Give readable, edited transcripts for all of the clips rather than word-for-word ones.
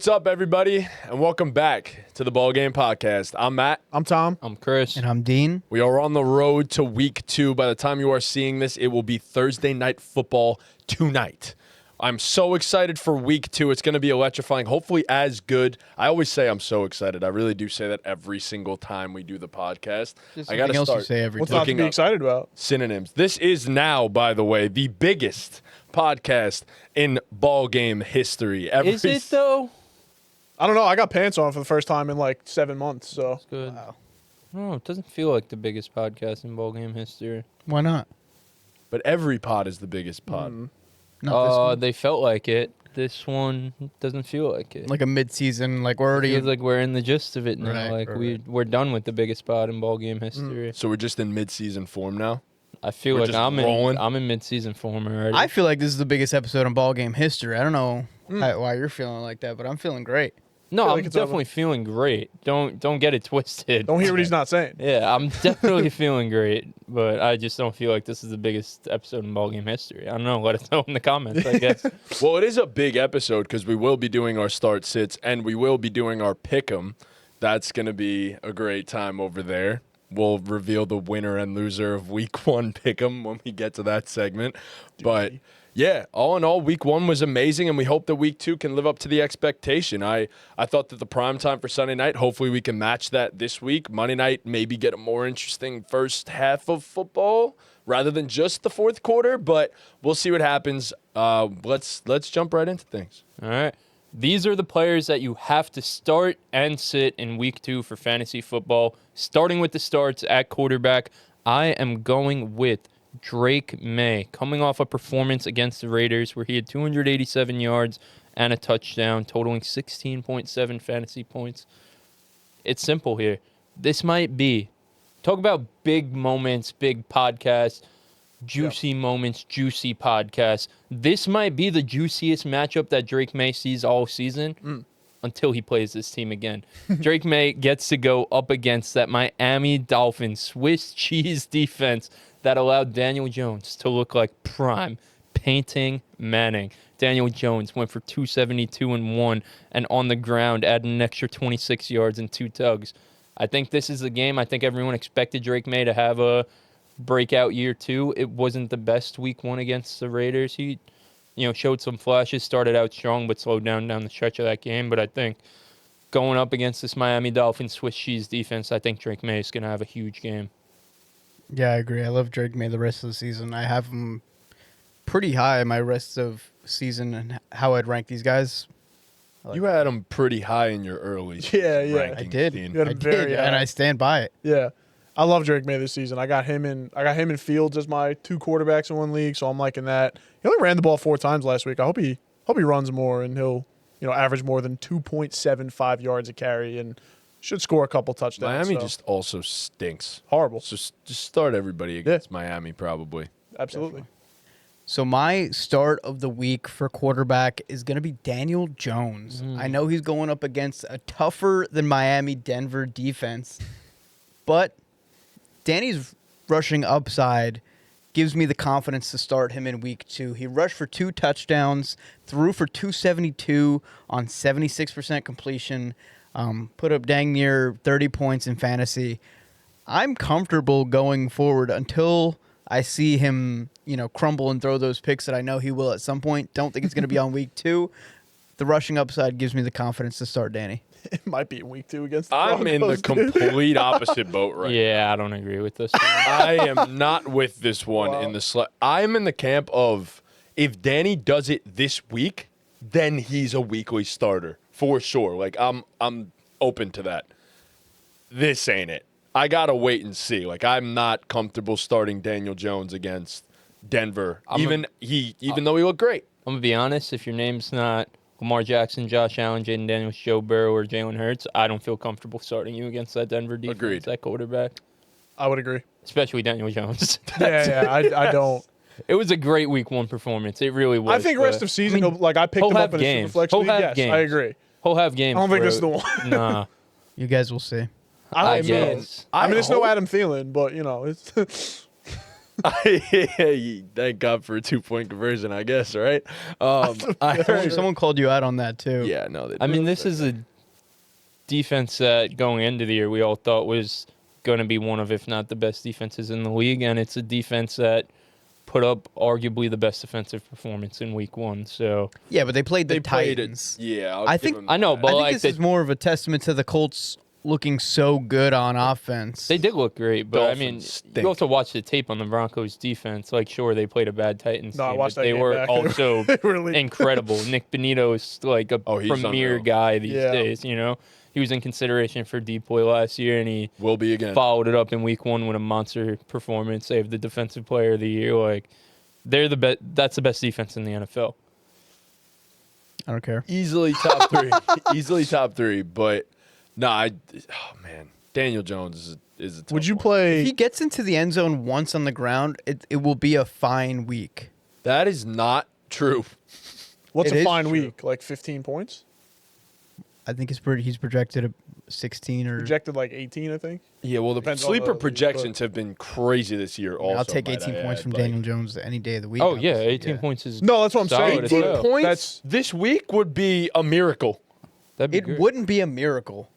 What's up, everybody, and welcome back to the BallGame podcast. I'm Matt. I'm Tom. I'm Chris. And I'm Dean. We are on the road to week 2. By the time you are seeing this, it will be Thursday night football tonight. I'm so excited for week 2. It's going to be electrifying, hopefully as good. I always say I'm so excited. I really do say that every single time we do the podcast. Just I got to something else you start say every What's time. not to be excited about? synonyms. This is now, by the way, the biggest podcast in BallGame history. Is it though? I don't know. I got pants on for the first time in like 7 months. So It's good. Wow. No, it doesn't feel like the biggest podcast in ballgame history. Why not? But every pod is the biggest pod. Not this one. They felt like it. This one doesn't feel like it. Like a mid-season, like we're It already... feels like we're in the gist of it now. Right, like right. we're done with the biggest pod in ballgame history. So we're just in mid-season form now. I feel We're like just I'm rolling. in mid-season form already. I feel like this is the biggest episode in ball game history. I don't know why you're feeling like that, but I'm feeling great. no, feel I'm like it's over. definitely feeling great. Don't get it twisted. don't hear what he's not saying. Yeah, I'm definitely feeling great, but I just don't feel like this is the biggest episode in ballgame history. I don't know. Let us know in the comments, I guess. Well, it is a big episode because we will be doing our start sits and we will be doing our pick 'em. That's going to be a great time over there. We'll reveal the winner and loser of week 1 pick 'em when we get to that segment. But yeah, all in all, week 1 was amazing, and we hope that week 2 can live up to the expectation. I thought that the prime time for Sunday night, hopefully we can match that this week. Monday night, maybe get a more interesting first half of football rather than just the fourth quarter, but we'll see what happens. Let's jump right into things. All right. These are the players that you have to start and sit in week 2 for fantasy football. Starting with the starts at quarterback, I am going with Drake May, coming off a performance against the Raiders where he had 287 yards and a touchdown, totaling 16.7 fantasy points. It's simple here. This might be, talk about big moments, big podcasts, juicy moments, juicy podcasts. This might be the juiciest matchup that Drake May sees all season until he plays this team again. Drake May gets to go up against that Miami Dolphins Swiss cheese defense that allowed Daniel Jones to look like prime painting Manning. Daniel Jones went for 272 and 1 and on the ground added an extra 26 yards and 2 tugs. I think this is the game. I think everyone expected Drake May to have a breakout year 2. It wasn't the best week 1 against the Raiders. He, showed some flashes, started out strong, but slowed down the stretch of that game. But I think going up against this Miami Dolphins Swiss cheese defense, I think Drake May is going to have a huge game. Yeah, I agree. I love Drake May the rest of the season. I have him pretty high in my rest of season and how I'd rank these guys. You had him pretty high in your early Yeah. rankings, I did. Dean. You had I him very did, high. and I stand by it. Yeah. I love Drake May this season. I got him in Fields as my 2 quarterbacks in 1 league, so I'm liking that. He only ran the ball 4 times last week. I hope he runs more and he'll average more than 2.75 yards a carry and should score a couple touchdowns. Miami so. just also stinks. horrible. So just start everybody against Miami, probably. Absolutely. So my start of the week for quarterback is going to be Daniel Jones. I know he's going up against a tougher than Miami Denver defense, but Danny's rushing upside gives me the confidence to start him in week 2. He rushed for 2 touchdowns, threw for 272 on 76% completion, put up dang near 30 points in fantasy. I'm comfortable going forward until I see him, crumble and throw those picks that I know he will at some point. Don't think it's going to be on week 2. The rushing upside gives me the confidence to start Danny. It might be in week 2 against the I'm in the Broncos, dude. complete opposite boat right Yeah, I don't agree with this. I am not with this one Wow. in the I'm in the camp of if Danny does it this week, then he's a weekly starter for sure. Like I'm open to that. This ain't it. I gotta wait and see. Like I'm not comfortable starting Daniel Jones against Denver, even though he looked great. I'm going to be honest. If your name's not Lamar Jackson, Josh Allen, Jaden Daniels, Joe Burrow, or Jalen Hurts, I don't feel comfortable starting you against that Denver defense Agreed. at quarterback, I would agree. especially Daniel Jones. Yeah, I don't. It was a great week 1 performance. It really was. I think rest of season, I picked he'll him have up in a games. super flex He'll league. have Yes, games. I agree. He'll have games. I don't think for this is it. the one. Nah. You guys will see. I don't know. guess. I mean, it's no hope- Adam Thielen, but it's Thank God for a 2-point conversion, I guess, right? I heard, Someone called you out on that too. yeah, no. They I mean, did. this is a defense that going into the year we all thought was going to be one of, if not the best defenses in the league, and it's a defense that put up arguably the best defensive performance in Week 1. So Yeah, but they played the they played it. Titans. Yeah, I give think- them I know, that. but I think like this they, is more of a testament to the Colts looking so good on offense. they did look great, but I mean, Dolphins stink. you also watch the tape on the Broncos defense. Like, sure, they played a bad Titans No, I team, watched but that they game were back. also They were really- incredible. Nick Benito is like a Oh, he's premier unreal. guy these Yeah. days. You know, he was in consideration for DPOY last year, and he Will be again. followed it up in Week 1 with a monster performance, saved the Defensive Player of the Year. Like, they're the best. That's the best defense in the NFL. I don't care. Easily top 3. Easily top 3. But oh man, Daniel Jones is a tough Would you one. If play? he gets into the end zone once on the ground, it will be a fine week. That is not true. What's It a is fine true. week? Like 15 points? I think he's projected at 16 or. Projected like 18, I think. Yeah, well, the Depends on sleeper the league, projections have been crazy this year. Also, I'll take might 18 I points add. from Like, Daniel Jones any day of the week. Oh yeah, obviously. 18 points is No, that's what I'm solid saying. as 18 hell. points That's- this week would be a miracle. That'd be It great. wouldn't be a miracle.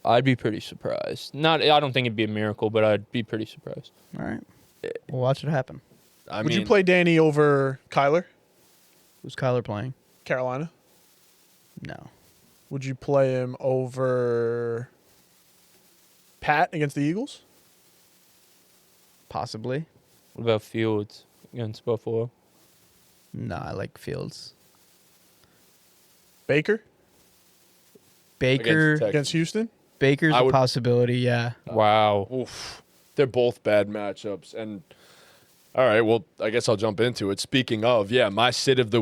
I'd be pretty surprised. I don't think it'd be a miracle, but I'd be pretty surprised. All right. We'll watch it happen. I Would mean, you play Danny over Kyler, Who's Kyler playing? Carolina? No. Would you play him over Pat against the Eagles? Possibly. What about Fields against Buffalo? No, I like Fields. Baker Baker. Texans. against Houston? Baker's I a would- possibility. Yeah. Wow. Oof. They're both bad matchups. And all right, well, I guess I'll jump into it. Speaking of, yeah, my sit of the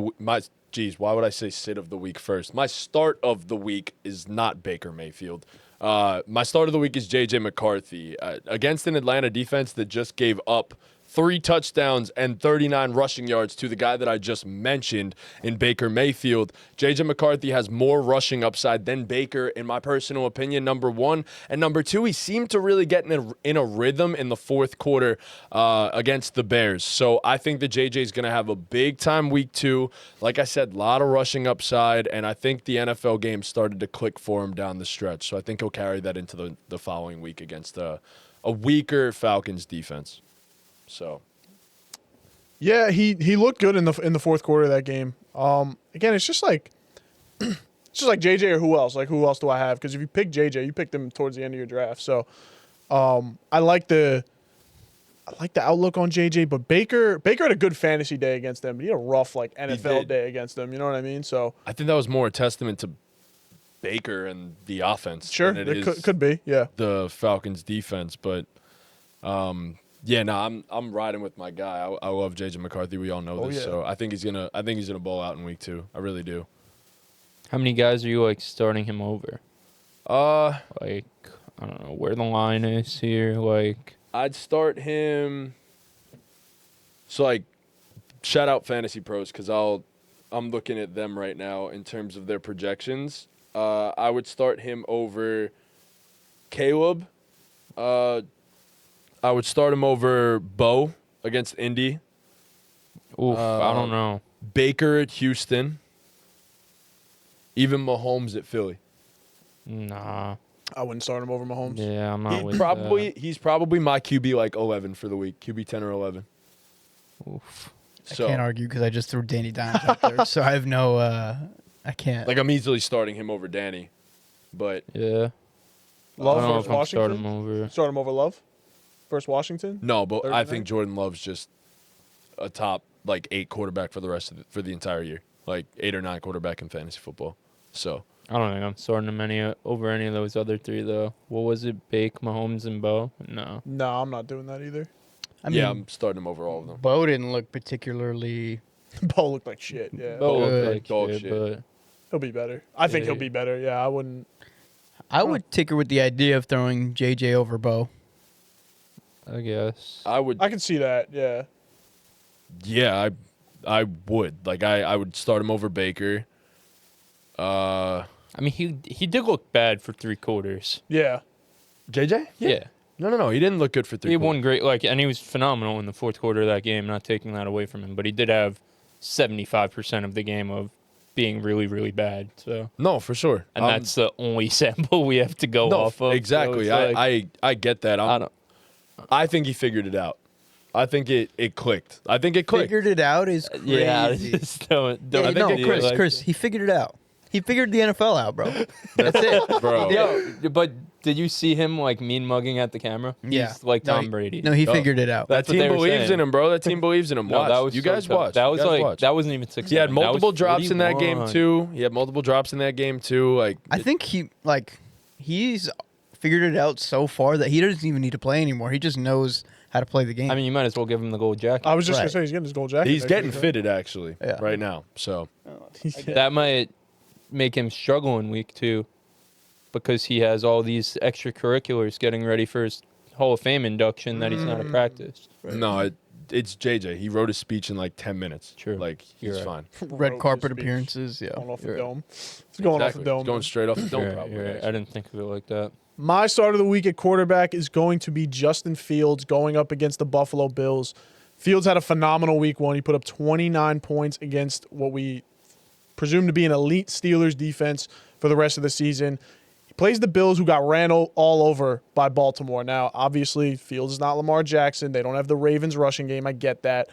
why would I say sit of the week first? My start of the week is not Baker Mayfield. My start of the week is J.J. McCarthy against an Atlanta defense that just gave up 3 touchdowns and 39 rushing yards to the guy that I just mentioned in Baker Mayfield. J.J. McCarthy has more rushing upside than Baker, in my personal opinion, number 1. And number 2, he seemed to really get in a rhythm in the fourth quarter against the Bears. So I think that J.J. is going to have a big-time week 2. Like I said, a lot of rushing upside, and I think the NFL game started to click for him down the stretch. So I think he'll carry that into the following week against a weaker Falcons defense. So, Yeah, he looked good in the fourth quarter of that game. Again, it's just like JJ or who else? Like, who else do I have? Because if you pick JJ, you picked him towards the end of your draft. So I like the outlook on JJ, but Baker had a good fantasy day against them, but he had a rough like NFL did. day against them. You know what I mean? So I think that was more a testament to Baker and the offense. sure, than it it is could be. Yeah. the Falcons defense. But yeah, no, I'm riding with my guy. I love JJ McCarthy. We all know Oh, this. yeah. So I think he's gonna ball out in week 2. I really do. How many guys are you like starting him over? Like, I don't know where the line is here. Like, I'd start him. So like, shout out Fantasy Pros because I'm looking at them right now in terms of their projections. I would start him over Caleb. I would start him over Bo against Indy. oof, I don't know. Baker at Houston. Even Mahomes at Philly. Nah. I wouldn't start him over Mahomes. Yeah, I'm not with He's probably my QB like 11 for the week. QB 10 or 11. that. Oof. So I can't argue because I just threw Danny Dimes out there, so I have no. I can't. like I'm easily starting him over Danny. But Yeah. Love I don't know versus if I'm starting him Washington. over. Start him over Love versus Washington. no, but Thursday I night? think Jordan Love's just a top like 8 quarterback for the entire year. Like 8 or 9 quarterback in fantasy football. So I don't think I'm starting him over any of those other 3 though. What was it? Bake, Mahomes, and Bo? No. No, I'm not doing that either. I mean, yeah, I'm starting him over all of them. Bo didn't look particularly. Bo looked like shit. Yeah, Bo Good. looked like Dog shit, shit. but he'll be better. I think he'll Yeah. be better. Yeah, I wouldn't. I would tinker with the idea of throwing JJ over Bo. I guess. I would I can see that. Yeah. yeah, I would. Like I would start him over Baker. I mean, he did look bad for 3 quarters. Yeah. JJ? Yeah. No. He didn't look good for 3 He quarters. won great, and he was phenomenal in the fourth quarter of that game. Not taking that away from him, but he did have 75% of the game of being really, really bad. So No, for sure. and that's the only sample we have to go off of. Exactly. So it's like, I get that. I think he figured it out. I think it clicked. I think it clicked. Figured it out is crazy. yeah, just don't Yeah, I think no, it clicked. Chris, he figured it out. He figured the NFL out, bro. That's it. Bro. Yo, but did you see him mean mugging at the camera? Yeah. He's like No, Tom Brady. No, he No. figured it out. That That's what team they were believes saying. in him, bro. That team believes in him. No, Watch. that was You so guys tough. watch. That You was guys like watch. that wasn't even 6. He had That was multiple drops in that game 41. too. He had multiple drops in that game too. Like I think he's figured it out so far that he doesn't even need to play anymore. He just knows how to play the game. I mean, you might as well give him the gold jacket. I was just gonna Right. say he's getting his gold jacket. he's next getting week, right? fitted actually Yeah. right now. So That might make him struggle in week 2 because he has all these extracurriculars getting ready for his Hall of Fame induction that he's not at practice. no, it's JJ. He wrote a speech in like 10 minutes. True. Like You're he's right. fine. Red Wrote carpet his speech. appearances, yeah. Going off the You're right. dome. It's going off Exactly. the dome. It's going straight off the dome. You're right, Probably. you're right. I didn't think of it like that. My start of the week at quarterback is going to be Justin Fields going up against the Buffalo Bills. Fields had a phenomenal week 1. He put up 29 points against what we presume to be an elite Steelers defense for the rest of the season. He plays the Bills, who got ran all over by Baltimore. Now, obviously, Fields is not Lamar Jackson. They don't have the Ravens rushing game. I get that.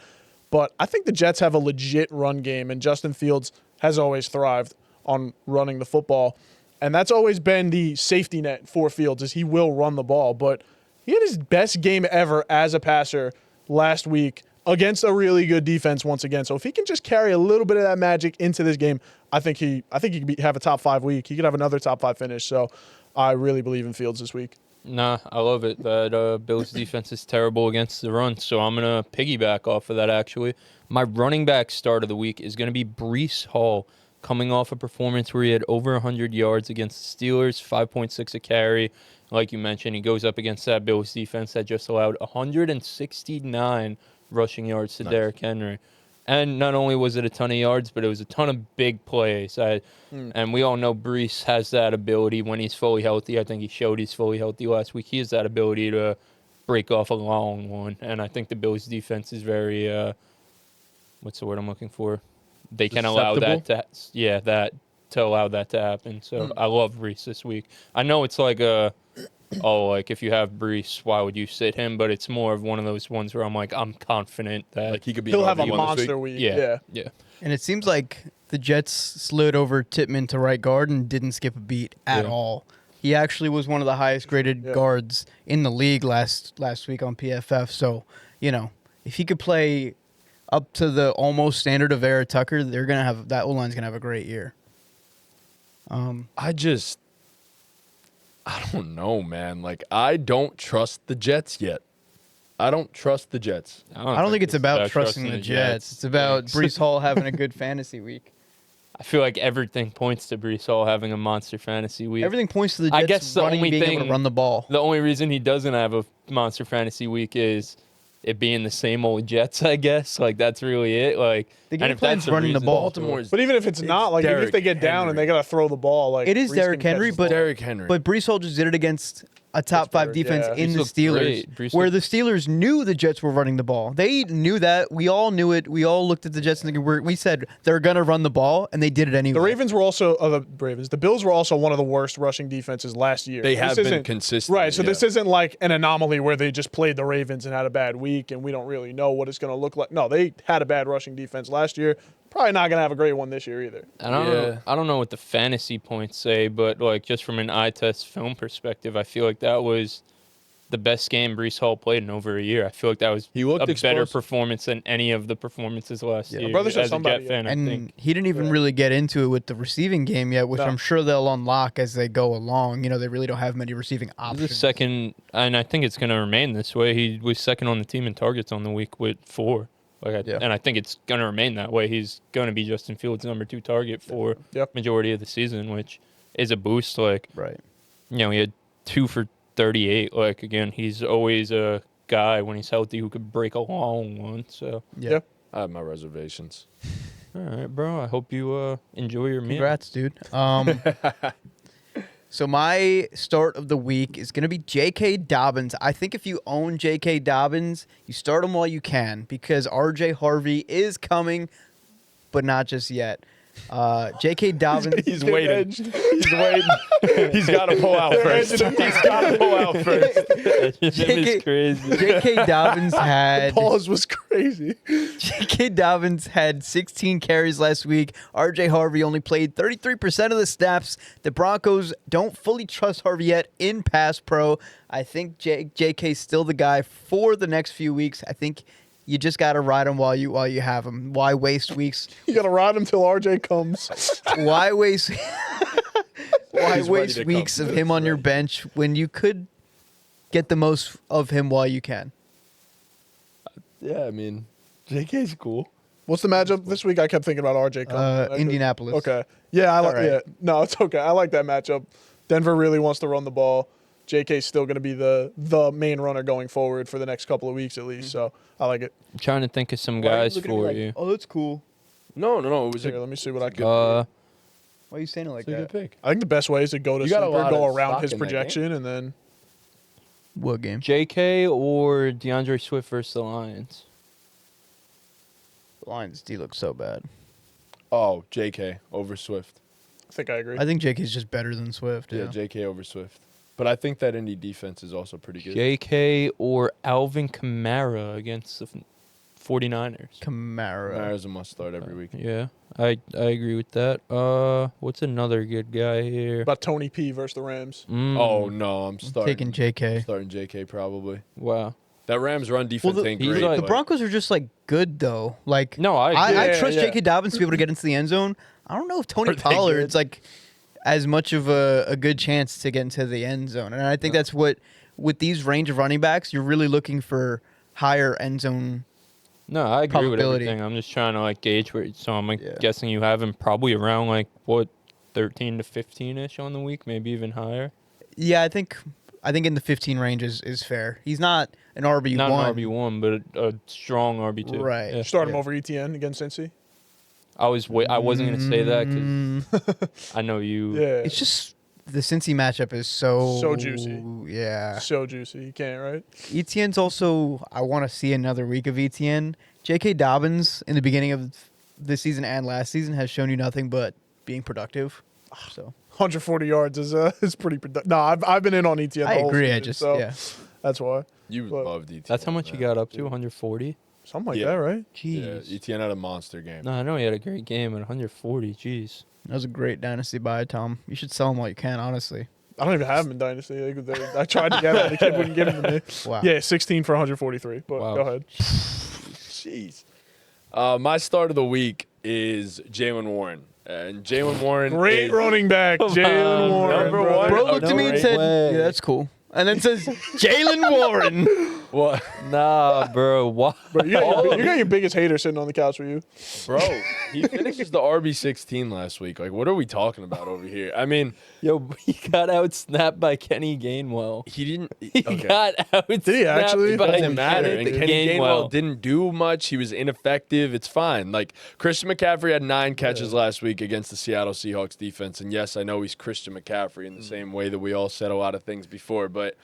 But I think the Jets have a legit run game, and Justin Fields has always thrived on running the football. And that's always been the safety net for Fields, is he will run the ball. But he had his best game ever as a passer last week against a really good defense once again. So if he can just carry a little bit of that magic into this game, I think he could have a top 5 week. He could have another top 5 finish. So I really believe in Fields this week. Nah, I love it. That Bills defense is terrible against the run, so I'm going to piggyback off of that, actually. My running back start of the week is going to be Breece Hall, coming off a performance where he had over 100 yards against the Steelers, 5.6 a carry. Like you mentioned, he goes up against that Bills defense that just allowed 169 rushing yards to Derrick Henry. And not only was it a ton of yards, but it was a ton of big plays. And we all know Breece has that ability when he's fully healthy. I think he showed he's fully healthy last week. He has that ability to break off a long one. And I think the Bills' defense is very, what's the word I'm looking for? They can allow that to allow that to happen. So I love Breece this week. I know it's like if you have Breece, why would you sit him? But it's more of one of those ones where I'm confident that Like he could be. He'll an have a RB1 this monster week. week. yeah. And it seems like the Jets slid over Tippmann to right guard and didn't skip a beat at Yeah. all. He actually was one of the highest graded guards in the league last week on PFF. So, if he could play up to the almost standard of Vera Tucker, that O-line's gonna have a great year. I don't know, man. Like I don't trust the Jets yet. I don't trust the Jets. I don't think it's about trusting the Jets. It's about Breece Hall having a good fantasy week. I feel like everything points to Breece Hall having a monster fantasy week. Everything points to the I Jets guess the only being able thing- to run the ball. The only reason he doesn't have a monster fantasy week is it being the same old Jets, I guess. Like, that's really it. Like, The game and if plan's that's running the reason- ball. Baltimore's. But even if it's not, like even if they get down and they gotta throw the ball, like It is Breece Derrick can catch Henry, the but ball. Derrick Henry. But Breece Hall just did it against a top 5 Pittsburgh, defense yeah. in Breece the looked Steelers, great. Breece where looked- the Steelers knew the Jets were running the ball. They knew that. We all knew it. We all looked at the Jets and we said they're going to run the ball, and they did it anyway. The Ravens were also the Bills were also one of the worst rushing defenses last year. They This have been isn't- consistent, right? So yeah. this isn't like an anomaly where they just played the Ravens and had a bad week, and we don't really know what it's going to look like. No, they had a bad rushing defense last year. Probably not going to have a great one this year either. And I don't know what the fantasy points say, but like just from an eye test film perspective, I feel like that was the best game Breece Hall played in over a year. I feel like that was He looked a better explosive. performance than any of the performances last year. My brother said as a somebody- Jet fan, I and think. he didn't even really get into it with the receiving game yet, which No. I'm sure they'll unlock as they go along. They really don't have many receiving He's the options. second, and I think it's going to remain this way. He was second on the team in targets on the week with 4. And I think it's going to remain that way. He's going to be Justin Fields' number 2 target for majority of the season, which is a boost. Like, Right. he had 2 for 38. Like, again, he's always a guy when he's healthy who could break a long one. So, Yeah. I have my reservations. all right, bro. I hope you enjoy your meal. Congrats, dude. So my start of the week is going to be J.K. Dobbins. I think if you own J.K. Dobbins, you start him while you can because R.J. Harvey is coming, but not just yet. J.K. Dobbins. He's waiting. He's waiting. He's got to pull out first. He's got to pull out first. That shit is crazy. J.K. Dobbins had Pause was crazy. J.K. Dobbins had 16 carries last week. R.J. Harvey only played 33% of the snaps. The Broncos don't fully trust Harvey yet in pass pro. I think J.K.'s still the guy for the next few weeks. I think you just got to ride him while you have him. Why waste weeks? You got to ride him till RJ comes. Why waste He's ready to weeks come. of him on your bench when you could get the most of him while you can? Yeah, I mean, JK's cool. What's the matchup this week? I kept thinking about RJ coming. Indianapolis. Okay. Yeah, I like. All right. Yeah, no, it's okay. I like that matchup. Denver really wants to run the ball. JK's still going to be the main runner going forward for the next couple of weeks at least. So I like it. I'm trying to think of some Why are you guys looking at me for like- you. Oh, that's cool. No. It was Here, a let me see what I can. Uh, Why are you saying it like good that? pick. I think the best way is to go to You got a sleeper, lot go of around stock his in that projection, and then What game? J.K. or DeAndre Swift versus the Lions? The Lions D looks so bad. Oh, JK over Swift. I think I agree. I think JK's just better than Swift. Yeah, Yeah. JK over Swift. But I think that Indy defense is also pretty good. J.K. or Alvin Kamara against the 49ers? Kamara. Kamara's a must start every week. Yeah, I agree with that. What's another good guy here? about Tony P versus the Rams. Oh no, I'm starting Taking JK. starting JK probably. Wow. That Rams run defense ain't he's great. like- The but- Broncos are just like good though. Like No, I agree. I Yeah, trust yeah. J.K. Dobbins to be able to get into the end zone. I don't know if Tony Are they Pollard's good? like as much of a good chance to get into the end zone. And I think that's what with these range of running backs, you're really looking for higher end zone. No, I agree with Probability. everything. I'm just trying to like gauge where. So I'm like Yeah. guessing you have him probably around like what 13 to 15 ish on the week, maybe even higher. Yeah, I think in the 15 range is fair. He's not an RB1. Not an RB1, but a strong RB2. Right. Yeah. Start him Yeah. over ETN against Cincy. I wasn't gonna say that because I know you. Yeah, It's just the Cincy matchup is so juicy. Yeah. so juicy. You can't, right? ETN's also, I want to see another week of ETN. J.K. Dobbins in the beginning of this season and last season has shown you nothing but being productive. So 140 yards is pretty productive. No, I've been in on ETN. I the whole agree. season, I just so yeah. that's why You But- love DT. That's how much you got up to? 140? something like Yeah. that, right? Yeah, Jeez, ETN had a monster game. No, I know he had a great game at 140. Jeez. that was a great dynasty buy, Tom. You should sell him while you can. Honestly, I don't even have him in Dynasty. I tried to get him. The kid wouldn't give him to me. wow. Yeah, 16 for 143. But Wow. go ahead. Jeez. My start of the week is Jalen Warren. And Jalen Warren Great is running back, Come Jalen on, Warren. number brother. one. Bro looked at me and No said, way. "Yeah, that's cool," and then says Jalen Warren. What? Nah, bro. What? Bro, you got your biggest hater sitting on the couch for you. Bro, he finishes the RB16 last week. Like, what are we talking about over here? I mean, Yo, he got outsnapped by Kenny Gainwell. he didn't. He Okay. got outsnapped Did he actually? by Doesn't matter. And Kenny Kenny Gainwell Gainwell. didn't do much. He was ineffective. It's fine. Like, Christian McCaffrey had 9 catches last week against the Seattle Seahawks defense. And yes, I know he's Christian McCaffrey in the same way that we all said a lot of things before. But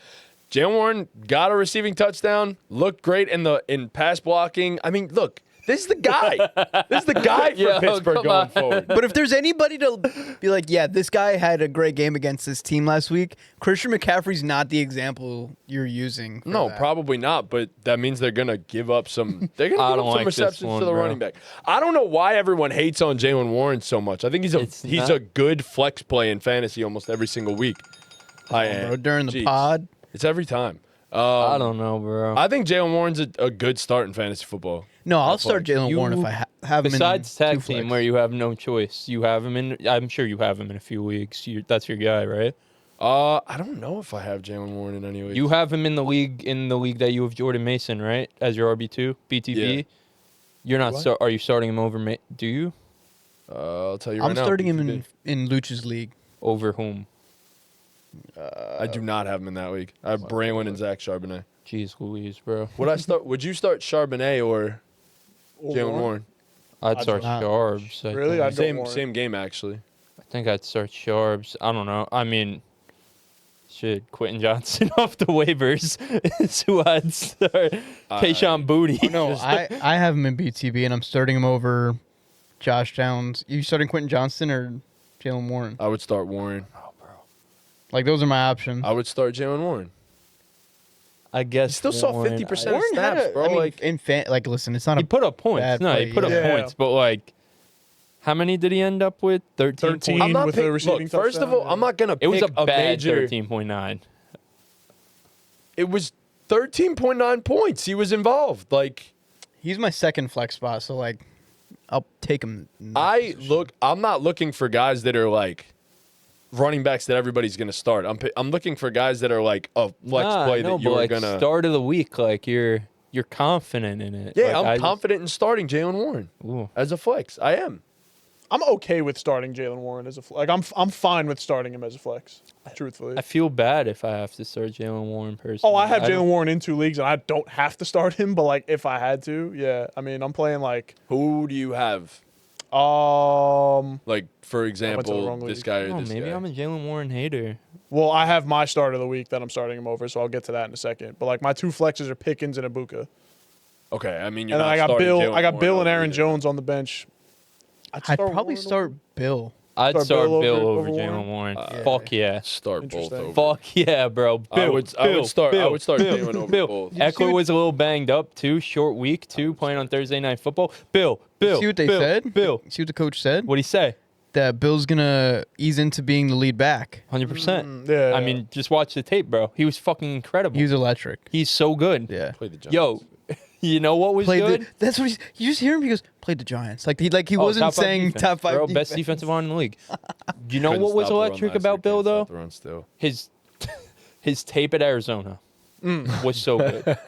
Jalen Warren got a receiving touchdown, looked great in pass blocking. I mean, look, this is the guy. This is the guy for Yo, Pittsburgh come going on. forward. But if there's anybody to be like, yeah, this guy had a great game against this team last week, Christian McCaffrey's not the example you're using. For No, that. probably not. But that means they're gonna give up some. They're gonna I give don't up some like this receptions one, to the bro. running back. I don't know why everyone hates on Jalen Warren so much. I think he's It's not- a good flex play in fantasy almost every single week. I am Bro, during the Jeez. pod. It's every time. I don't know, bro. I think Jalen Warren's a good start in fantasy football. No, I'll Not start flex. Jalen Warren if I have him Besides in tag two team, flex. where you have no choice, you have him in. I'm sure you have him in a few weeks. That's your guy, right? I don't know if I have Jalen Warren in any way. You have him in the league that you have Jordan Mason, right, as your RB2 BTB. Yeah. You're not. Do I? Are you starting him over? Do you I'll tell you right I'm now. starting him BTB. in Luch's league. over whom? I do not have him in that league. I have Braylon and Zach Charbonnet. Jeez Louise, bro. Would you start Charbonnet or Jalen Warren? I'd start not. Sharbs. Really? I I'd think. go Warren. Same game actually. I think I'd start Sharbs. I don't know. I mean, Shit, Quentin Johnson off the waivers is who I'd start. Tayshaun Booty. No, I have him in BTB, and I'm starting him over Josh Downs. You starting Quentin Johnston or Jalen Warren? I would start Warren. Like, those are my options. I would start Jalen Warren. I guess He still saw Warren- 50% Warren had snaps, bro. I mean, like, listen, it's not He a put up points. bad No, play, he put up yeah. points, but like, how many did he end up with? 13. 13. I'm not with a pick, receiving look, first of touchdown, all, yeah. I'm not gonna. It was pick a bad major. 13.9. It was 13.9 points. He was involved. Like, He's my second flex spot, so like, I'll take him. in that I'm not looking for guys that are like running backs that everybody's gonna start. I'm looking for guys that are like a flex play that you're like gonna. start of the week, like you're confident in it. Yeah, Like, I'm confident in starting Jalen Warren Ooh. as a flex. I am. I'm okay with starting Jalen Warren as a like. I'm fine with starting him as a flex. Truthfully. I feel bad if I have to start Jalen Warren personally. Oh, I have Jalen don't- Warren in 2 leagues, and I don't have to start him. But like, if I had to, yeah. I mean, I'm playing like, Who do you have? Well, Like, for example, wrong this league. guy or Oh, this maybe guy. I'm a Jalen Warren hater. I have my start of the week that I'm starting him over, so I'll get to that in a second. But like, my 2 flexes are Pickens and Ibuka, Okay, I mean, you're and then not I got starting Bill. Jalen I got Warren Bill and over Aaron either. Jones on the bench. I'd probably Warren start Bill. I'd Start start Bill Bill over over Warren? Jalen Warren. Yeah. Fuck yeah. Start both Interesting. over. Fuck yeah, bro. Bill, I would start Jalen over Bill. both. Eckler was a little banged up too. Short week too, playing on Thursday Night Football. Bill. See what they said? Bill. See what the coach said? What'd he say? That Bill's gonna ease into being the lead back. 100%. Yeah. I mean, just watch the tape, bro. He was fucking incredible. He was electric. He's so good. Yeah. Play the Giants. Yo, you know what was good? That's what you just hear him. He goes, played the Giants. Like he Oh, wasn't top five saying defense, top 5 bro. defense. Best defensive line in the league. You know Couldn't what was stop the run electric last about year, Bill can't though? stop the run still. His tape at Arizona was so good.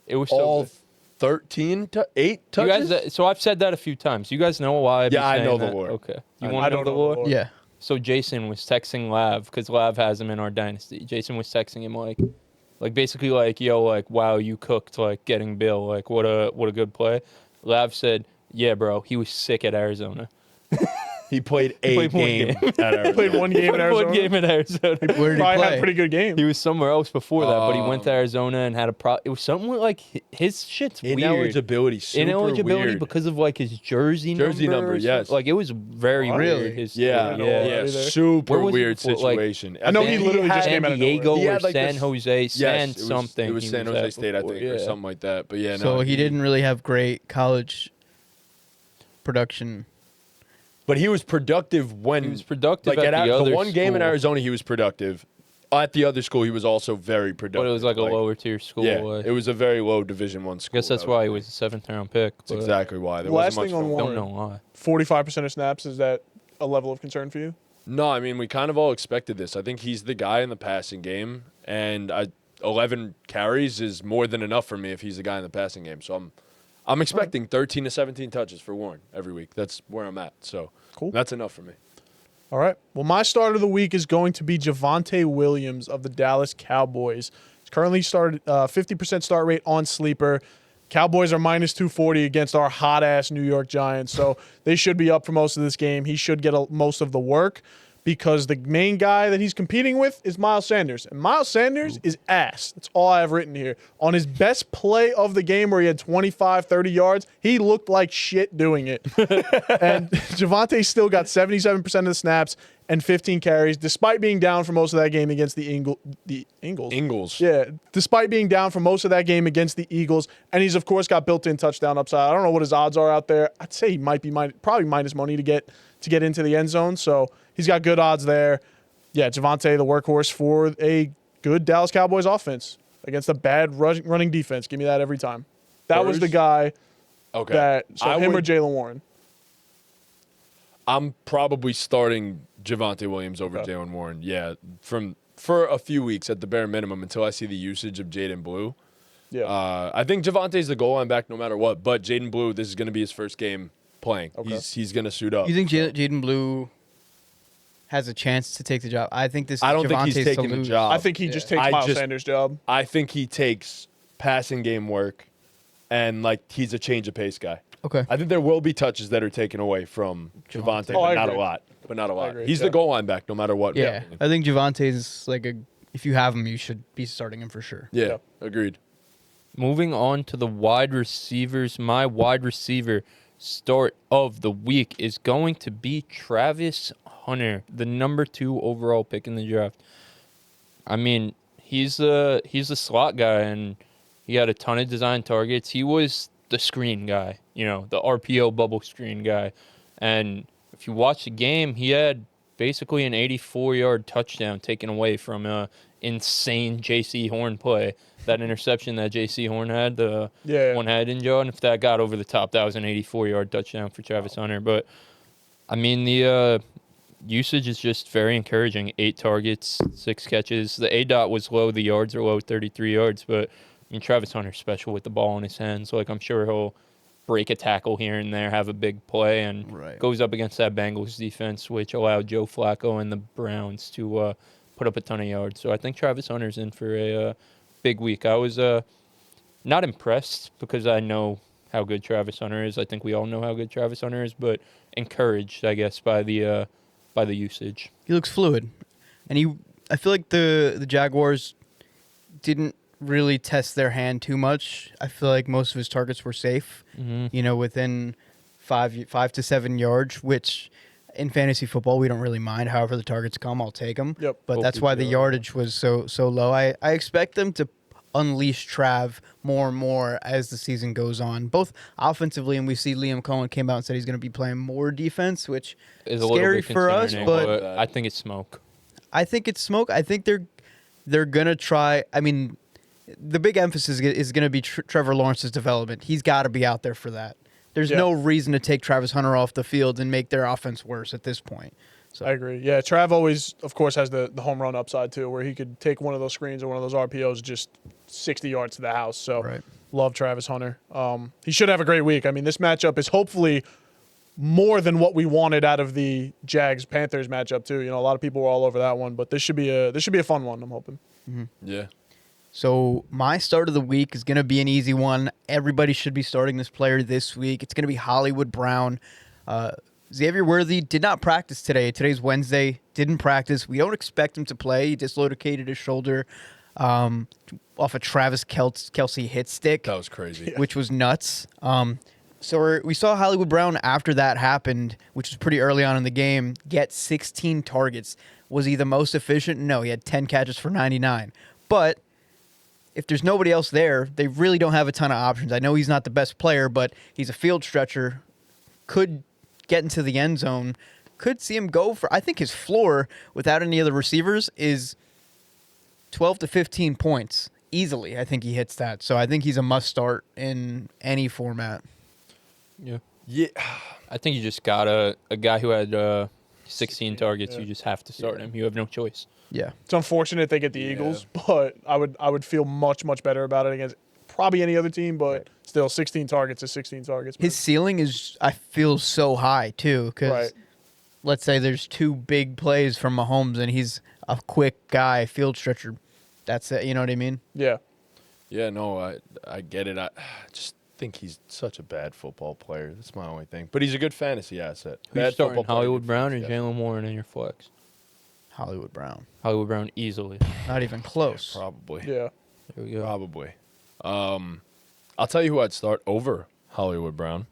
It was so All good. 13 to 8 You touches. guys, so I've said that a few times. You guys know why? Yeah, I know the lore. Okay, you I want to know don't the know the lore? lore. Yeah. So Jason was texting Lav because Lav has him in our dynasty. Jason was texting him like basically like, yo, like, wow, you cooked, like getting Bill, like what a good play. Lav said, yeah, bro, he was sick at Arizona. He played a played one game game. at Arizona. played one game in Arizona. One game in Arizona. Where did he Probably play? had a pretty good game. He was somewhere else before that, but he went to Arizona and had a It was something with like his shit's weird. Ineligibility, super Ineligibility weird. because of like his jersey number. Jersey number, or something. yes. Like it was very Really? weird. His Yeah, story. yeah, either. super Where was he weird before? Like, situation. I know he San- literally just San came out of Diego nowhere. He or had, like, San this- Jose, San it was, something. It was he San was Jose at State, I before, think, or yeah. something like that. But yeah, So no, he didn't really have great college production. But he was productive when He was productive like at at the other one game in school. Arizona. He was productive. At the other school, he was also very productive. But it was like a lower tier school. Yeah, like, it was a very low Division One I school. guess that's that why he was a 7th round pick. That's but exactly why. There Last wasn't much thing on film. Warren. Don't know why. 45% of snaps, is that a level of concern for you? No, I mean we kind of all expected this. I think he's the guy in the passing game, and 11 carries is more than enough for me if he's the guy in the passing game. So I'm expecting 13 to 17 touches for Warren every week. That's where I'm at. So Cool. that's enough for me. All right. Well, my start of the week is going to be Javonte Williams of the Dallas Cowboys. He's currently started 50% start rate on Sleeper. Cowboys are minus 240 against our hot-ass New York Giants, so they should be up for most of this game. He should get most of the work because the main guy that he's competing with is Miles Sanders. And Miles Sanders is ass. That's all I have written here. On his best play of the game where he had 25, 30 yards, he looked like shit doing it. And Javonte still got 77% of the snaps and 15 carries, despite being down for most of that game against the Ingles. Ingles. Yeah, despite being down for most of that game against the Eagles. And he's, of course, got built-in touchdown upside. I don't know what his odds are out there. I'd say he might be probably minus money to get into the end zone. So he's got good odds there. Yeah, Javonte, the workhorse for a good Dallas Cowboys offense against a bad running defense. Give me that every time. That was the guy Okay. that – so I him or would- Jalen Warren? I'm probably starting Javonte Williams over Okay. Jalen Warren. Yeah, for a few weeks at the bare minimum until I see the usage of Jaden Blue. Yeah. I think Javonte's the goal line back no matter what. But Jaden Blue, this is going to be his first game playing. Okay. He's going to suit up. You think Jaden Blue has a chance to take the job? I think this is I don't think he's Javonte's to taking the lose. job. I think he just takes I Miles just- Sanders' job. I think he takes passing game work, and like he's a change of pace guy. Okay. I think there will be touches that are taken away from Javonte, Oh, I but not a agree. lot. But not a lot. agree. He's Yeah. the goal line back no matter what. Yeah, I think Javonte's like a if you have him, you should be starting him for sure. Yeah, Yep. agreed. Moving on to the wide receivers, my wide receiver start of the week is going to be Travis Hunter, the number 2 overall pick in the draft. I mean, he's a slot guy, and he had a ton of design targets. He was the screen guy, the RPO bubble screen guy. And if you watch the game, he had basically an 84-yard touchdown taken away from a insane J.C. Horn play. That interception that J.C. Horn had, the one-handed in jaw, and if that got over the top, that was an 84-yard touchdown for Travis Hunter. But, I mean, the usage is just very encouraging. 8 targets, 6 catches. The A-dot was low. The yards are low, 33 yards. But, I mean, Travis Hunter's special with the ball in his hands. Like, I'm sure he'll break a tackle here and there, have a big play, and goes up against that Bengals defense, which allowed Joe Flacco and the Browns to put up a ton of yards. So I think Travis Hunter's in for a big week. I was not impressed because I know how good Travis Hunter is. I think we all know how good Travis Hunter is, but encouraged, I guess, by the usage. He looks fluid, and I feel like the Jaguars didn't really test their hand too much. I feel like most of his targets were safe, within 5 to 7 yards, which in fantasy football we don't really mind. However the targets come, I'll take them. Yep. But that's why the yardage was so low. I expect them to unleash Trav more and more as the season goes on, both offensively, and we see Liam Cohen came out and said he's going to be playing more defense, which is a scary little bit for us. But I think it's smoke. I think it's smoke. I think they're going to try. I mean, the big emphasis is going to be Trevor Lawrence's development. He's got to be out there for that. There's no reason to take Travis Hunter off the field and make their offense worse at this point. So I agree. Yeah, Trav always, of course, has the home run upside, too, where he could take one of those screens or one of those RPOs just 60 yards to the house. So love Travis Hunter. He should have a great week. I mean, this matchup is hopefully more than what we wanted out of the Jags-Panthers matchup, too. A lot of people were all over that one, but this should be a fun one, I'm hoping. Mm-hmm. Yeah. So my start of the week is going to be an easy one. Everybody should be starting this player this week. It's going to be Hollywood Brown. Xavier Worthy did not practice today. Today's Wednesday. Didn't practice. We don't expect him to play. He dislocated his shoulder off a Travis Kelce hit stick. That was crazy. Which was nuts. So we saw Hollywood Brown after that happened, which was pretty early on in the game, get 16 targets. Was he the most efficient? No, he had 10 catches for 99. But if there's nobody else there, they really don't have a ton of options. I know he's not the best player, but he's a field stretcher. Could get into the end zone. Could see him go for, I think his floor, without any other receivers, is 12 to 15 points. Easily, I think he hits that. So I think he's a must start in any format. Yeah. Yeah. I think you just got a guy who had 16 targets. You just have to start him. You have no choice. Yeah. It's unfortunate they get the Eagles, but I would feel much, much better about it against probably any other team, but still 16 targets is 16 targets. Man. His ceiling is, I feel, so high, too, because let's say there's 2 big plays from Mahomes and he's a quick guy, field stretcher. That's it. You know what I mean? Yeah. Yeah, no, I get it. I just think he's such a bad football player. That's my only thing. But he's a good fantasy asset. Who's starting, Hollywood Brown or Jalen Warren in your flex? Hollywood Brown. Hollywood Brown easily. Not even close. Yeah, probably. Yeah. There we go. Probably. I'll tell you who I'd start over Hollywood Brown.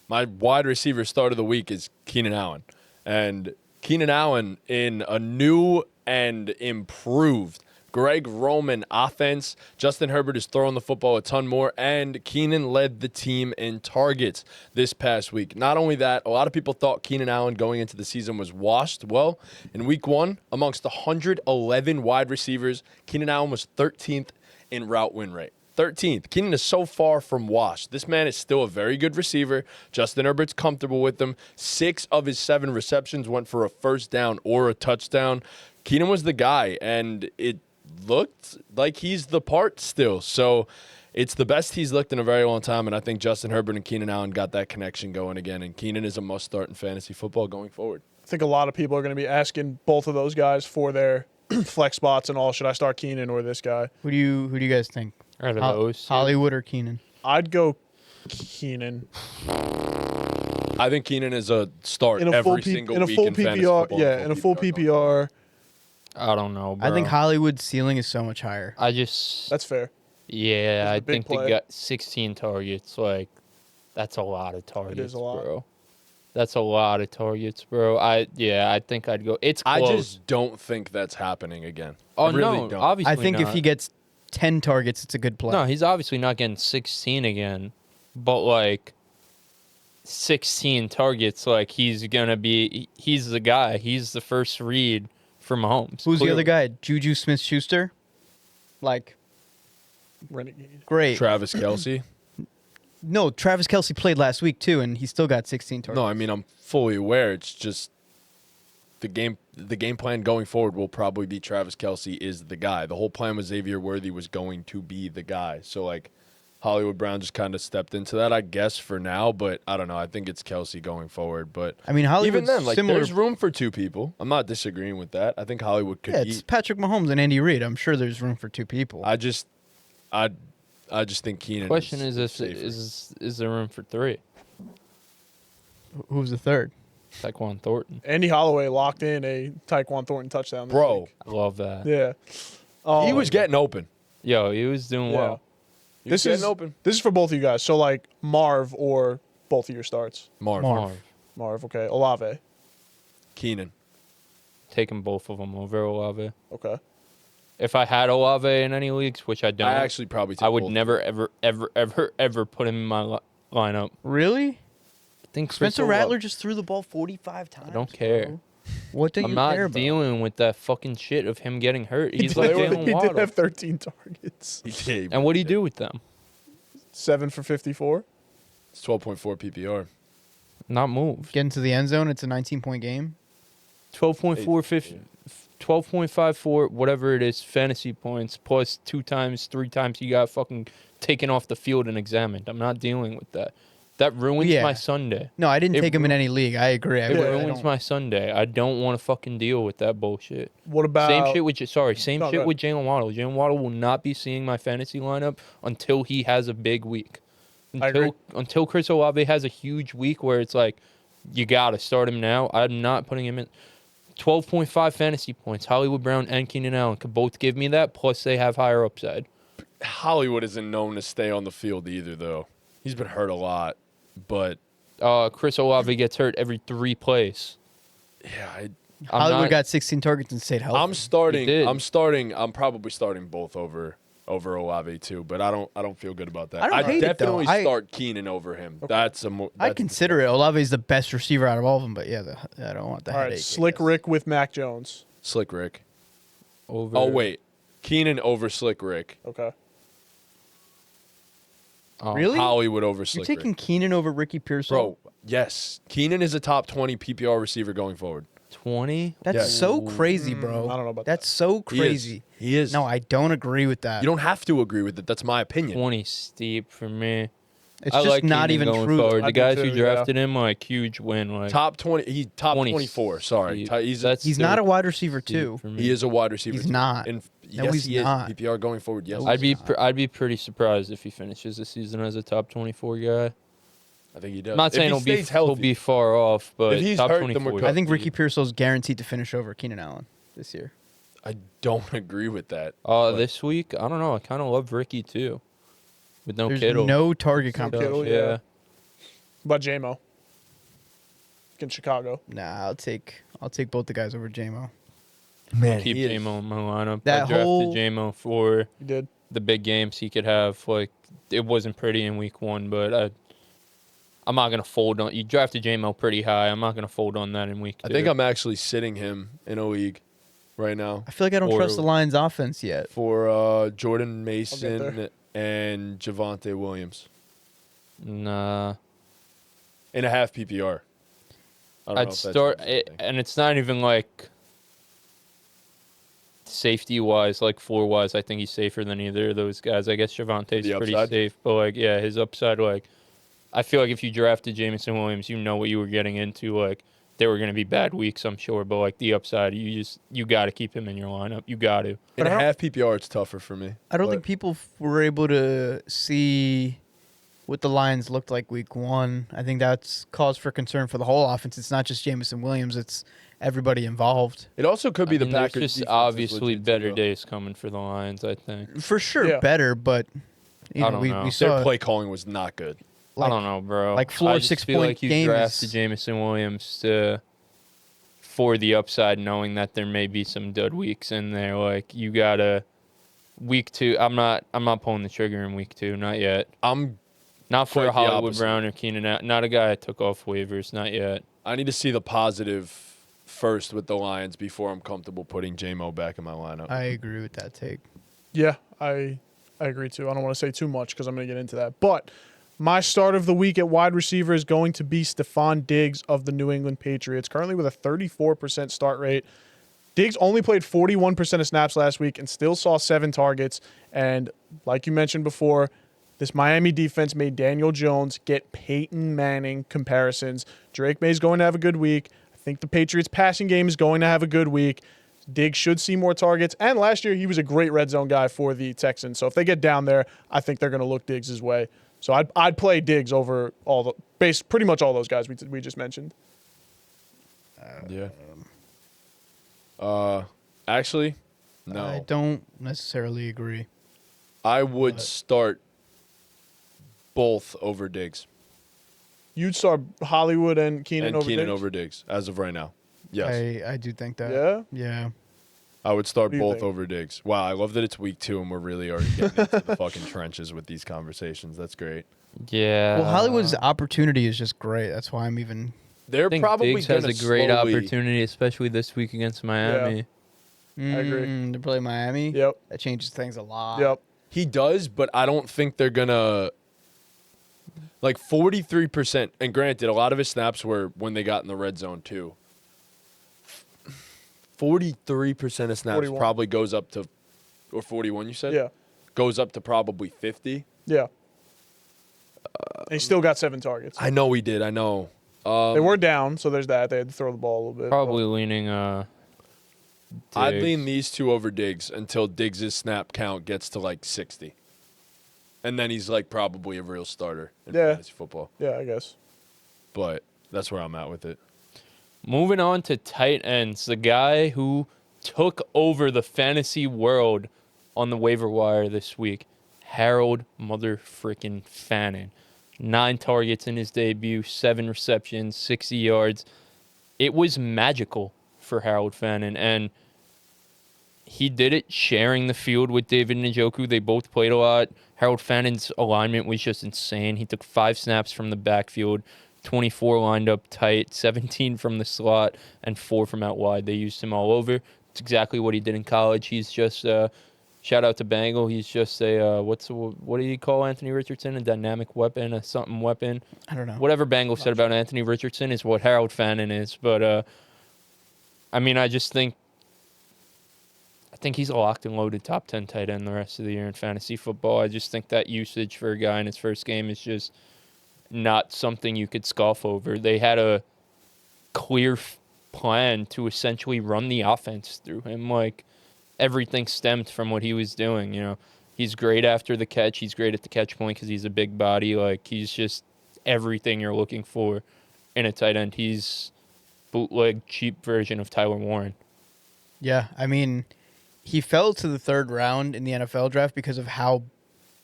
My wide receiver start of the week is Keenan Allen. And Keenan Allen in a new and improved Greg Roman offense. Justin Herbert is throwing the football a ton more, and Keenan led the team in targets this past week. Not only that, a lot of people thought Keenan Allen going into the season was washed. Well, in week 1, amongst 111 wide receivers, Keenan Allen was 13th in route win rate. 13th. Keenan is so far from washed. This man is still a very good receiver. Justin Herbert's comfortable with him. 6 of his 7 receptions went for a first down or a touchdown. Keenan was the guy, and it looked like he's the part still. So it's the best he's looked in a very long time, and I think Justin Herbert and Keenan Allen got that connection going again, and Keenan is a must-start in fantasy football going forward. I think a lot of people are going to be asking both of those guys for their flex spots and all. Should I start Keenan or this guy? Who do you guys think? Out of those, Hollywood or Keenan? I'd go Keenan. I think Keenan is a start In a every full single in a week full in fantasy PPR, football. yeah, in a full PPR. I don't know, bro. I think Hollywood's ceiling is so much higher. That's fair. Yeah, That's I the big think play. they got 16 targets. Like, that's a lot of targets, a lot. bro. That's a lot of targets, bro. I think I'd go. It's I close. just don't think that's happening again. Oh I really no, don't. obviously I think not. if he gets 10 targets, it's a good play. No, he's obviously not getting 16 again. But like 16 targets, like he's the guy. He's the first read for Mahomes. Who's the clearly. other guy? Juju Smith-Schuster? Like, Renegade. great. Travis Kelce. No, Travis Kelce played last week too, and he still got 16 targets. No, I mean I'm fully aware. It's just the game plan going forward will probably be Travis Kelce is the guy. The whole plan was Xavier Worthy was going to be the guy. So like Hollywood Brown just kind of stepped into that, I guess, for now. But I don't know. I think it's Kelce going forward. But I mean, Hollywood's even then, like similar. there's room for two people. I'm not disagreeing with that. I think Hollywood could Yeah, it's eat. Patrick Mahomes and Andy Reid. I'm sure there's room for two people. I just think Keenan. Question is safer. is there room for 3? Who's the third? Tyquan Thornton. Andy Holloway locked in a Tyquan Thornton touchdown. This Bro. week. I love that. Yeah. He was getting open. Yo, he was doing Yeah. well. He was This is getting open. This is for both of you guys. So like Marv or both of your starts. Marv. Marv, okay. Olave, Keenan. Taking both of them over Olave. okay. If I had Olave in any leagues, which I don't, I actually probably take I would both. never, ever put him in my lineup. Really? I think Chris Spencer Olave- Rattler just threw the ball 45 times. I don't care. bro. What do I'm you not care about? dealing with that fucking shit of him getting hurt. He He's did- like he Jalen did Waddle. have 13 targets. He did. And what do you do with them? 7 for 54. It's 12.4 PPR. Not move. Get into the end zone. It's a 19-point game. 12.54, whatever it is, fantasy points plus 2 times, 3 times he got fucking taken off the field and examined. I'm not dealing with that. That ruins Yeah. my Sunday. No, I didn't It take him in any league. I agree. It Yeah, I ruins don't- my Sunday. I don't want to fucking deal with that bullshit. What about Same shit with same No, shit go with Jalen Waddle. Jalen Waddle will not be seeing my fantasy lineup until he has a big week. I agree. Until Chris Olave has a huge week where it's like you gotta start him now. I'm not putting him in. 12.5 fantasy points. Hollywood Brown and Keenan Allen could both give me that. Plus they have higher upside. Hollywood isn't known to stay on the field either, though. He's been hurt a lot, but Chris Olave gets hurt every 3 plays. yeah, Hollywood not- got 16 targets and stayed healthy. I'm starting. did. I'm probably starting both over Olave too, but I don't feel good about that. I don't I'd hate it, though. definitely I- start Keenan over him. That's a more. I that's- consider it. Olave's the best receiver out of all of them, but yeah, I don't want the All right, headache. I Slick guess. Rick with Mac Jones. Slick Rick. Over. Oh wait, Keenan over Slick Rick. Okay. Oh, Really? Hollywood over You're Slick taking Rick. Keenan over Ricky Pearsall? Bro, yes, Keenan is a top 20 PPR receiver going forward. 20? That's Yeah. so crazy, bro. I don't know about That's so He is. crazy. He is. No, I don't agree with that. You don't have to agree with it. That's my opinion. 20 steep for me. It's I just like not Keenan even going true. forward. I The do guys too, who yeah. drafted him, like, huge win. Like, Top 20. He top 20 24. Sorry, steep. he's That's He's still not a wide receiver, steep too. for me. he is a wide receiver. He's too. not. And No, yes, he's he is. not. PPR going forward. Yes, I'd be pretty surprised if he finishes the season as a top 24 guy. I think he does. I'm not If saying he stays he'll healthy. be far off, but If he's top hurt, then 24. we're I cooked. think Ricky Pearsall's guaranteed to finish over Keenan Allen this year. I don't agree with that. This week, I don't know. I kind of love Ricky too, with no There's Kittle. no target No competition. Kittle, yeah. What about JMO? Against Chicago. Nah, I'll take both the guys over JMO. Man, Keep he is. JMO in my lineup. That I drafted whole- JMO for You did. the big games he could have. Like, it wasn't pretty in week 1, but I'm not gonna fold on. You drafted JMO pretty high. I'm not gonna fold on that in week 2. I think I'm actually sitting him in a league right now I feel like I don't Or- trust the Lions' offense yet. for Jordan there. Mason and Javonte Williams Nah. in a half PPR. I don't know I'd if that's start what you think. and it's not even like safety wise, like floor wise. I think he's safer than either of those guys. I guess Javante's The pretty upside? safe, but like, yeah, his upside. Like, I feel like if you drafted Jameson Williams, you know what you were getting into. Like, there were going to be bad weeks, I'm sure, but like the upside, you got to keep him in your lineup. You got to. In But a I don't- half PPR, it's tougher for me. I don't But think people were able to see what the Lions looked like week 1. I think that's cause for concern for the whole offense. It's not just Jameson Williams. It's everybody involved. It also could be the I mean, there's Packers. just defense is obviously legit, better too. days coming for the Lions, I think. For sure, Yeah. better, but you I know, don't we know. we Their Their saw play calling was not good. I don't know, bro. like floor I just 6 feel point like you game drafted is- Jamison Williams for the upside, knowing that there may be some dud weeks in there. Like you gotta week 2. I'm not pulling the trigger in week 2, not yet. I'm. Not for Quite a the Hollywood opposite. Brown or Keenan. Not a guy I took off waivers, not yet. I need to see the positive first with the Lions before I'm comfortable putting J-Mo back in my lineup. I agree with that take. Yeah, I agree too. I don't want to say too much because I'm going to get into that. But my start of the week at wide receiver is going to be Stephon Diggs of the New England Patriots, currently with a 34% start rate. Diggs only played 41% of snaps last week and still saw 7 targets. And like you mentioned before, this Miami defense made Daniel Jones get Peyton Manning comparisons. Drake May's going to have a good week. I think the Patriots passing game is going to have a good week. Diggs should see more targets. And last year, he was a great red zone guy for the Texans. So if they get down there, I think they're going to look Diggs' way. So I'd play Diggs over pretty much all those guys we just mentioned. Yeah. Actually, no. I don't necessarily agree. I would start both over Diggs. You'd start Hollywood and Keenan And over Keenan Diggs? over Diggs as of right now. Yes. I do think that. Yeah? Yeah. I would start What do you both think? over Diggs. Wow, I love that it's week 2 and we're really already getting into the fucking trenches with these conversations. That's great. Yeah. Well, Hollywood's opportunity is just great. That's why I'm even. They're I think probably Diggs has gonna a great slowly- opportunity, especially this week against Miami. agree. To play Miami. Yep. That changes things a lot. Yep. He does, but I don't think they're gonna. Like 43%, and granted, a lot of his snaps were when they got in the red zone too. 43% of snaps 41. probably goes up to, or 41 you said? Yeah. Goes up to probably 50. Yeah. And he still got 7 targets. I know he did, I know. They were down, so there's that. They had to throw the ball a little bit. Probably leaning I'd Diggs. lean these two over Diggs until Diggs' snap count gets to like 60. And then he's like probably a real starter in Yeah. fantasy football. Yeah, I guess. But that's where I'm at with it. Moving on to tight ends, the guy who took over the fantasy world on the waiver wire this week, Harold motherfrickin' Fannin. 9 targets in his debut, 7 receptions, 60 yards. It was magical for Harold Fannin, and he did it sharing the field with David Njoku. They both played a lot. Harold Fannin's alignment was just insane. He took 5 snaps from the backfield, 24 lined up tight, 17 from the slot, and 4 from out wide. They used him all over. It's exactly what he did in college. He's just shout out to Bangle. He's just a what do you call Anthony Richardson? A dynamic weapon, a something weapon. I don't know. Whatever Bangle said about Anthony Richardson is what Harold Fannin is. But I mean, I think he's a locked and loaded top 10 tight end the rest of the year in fantasy football. I just think that usage for a guy in his first game is just not something you could scoff over. They had a clear plan to essentially run the offense through him. Like, everything stemmed from what he was doing. You know, he's great after the catch. He's great at the catch point because he's a big body. Like, he's just everything you're looking for in a tight end. He's bootleg, cheap version of Tyler Warren. Yeah, I mean, he fell to the 3rd round in the NFL draft because of how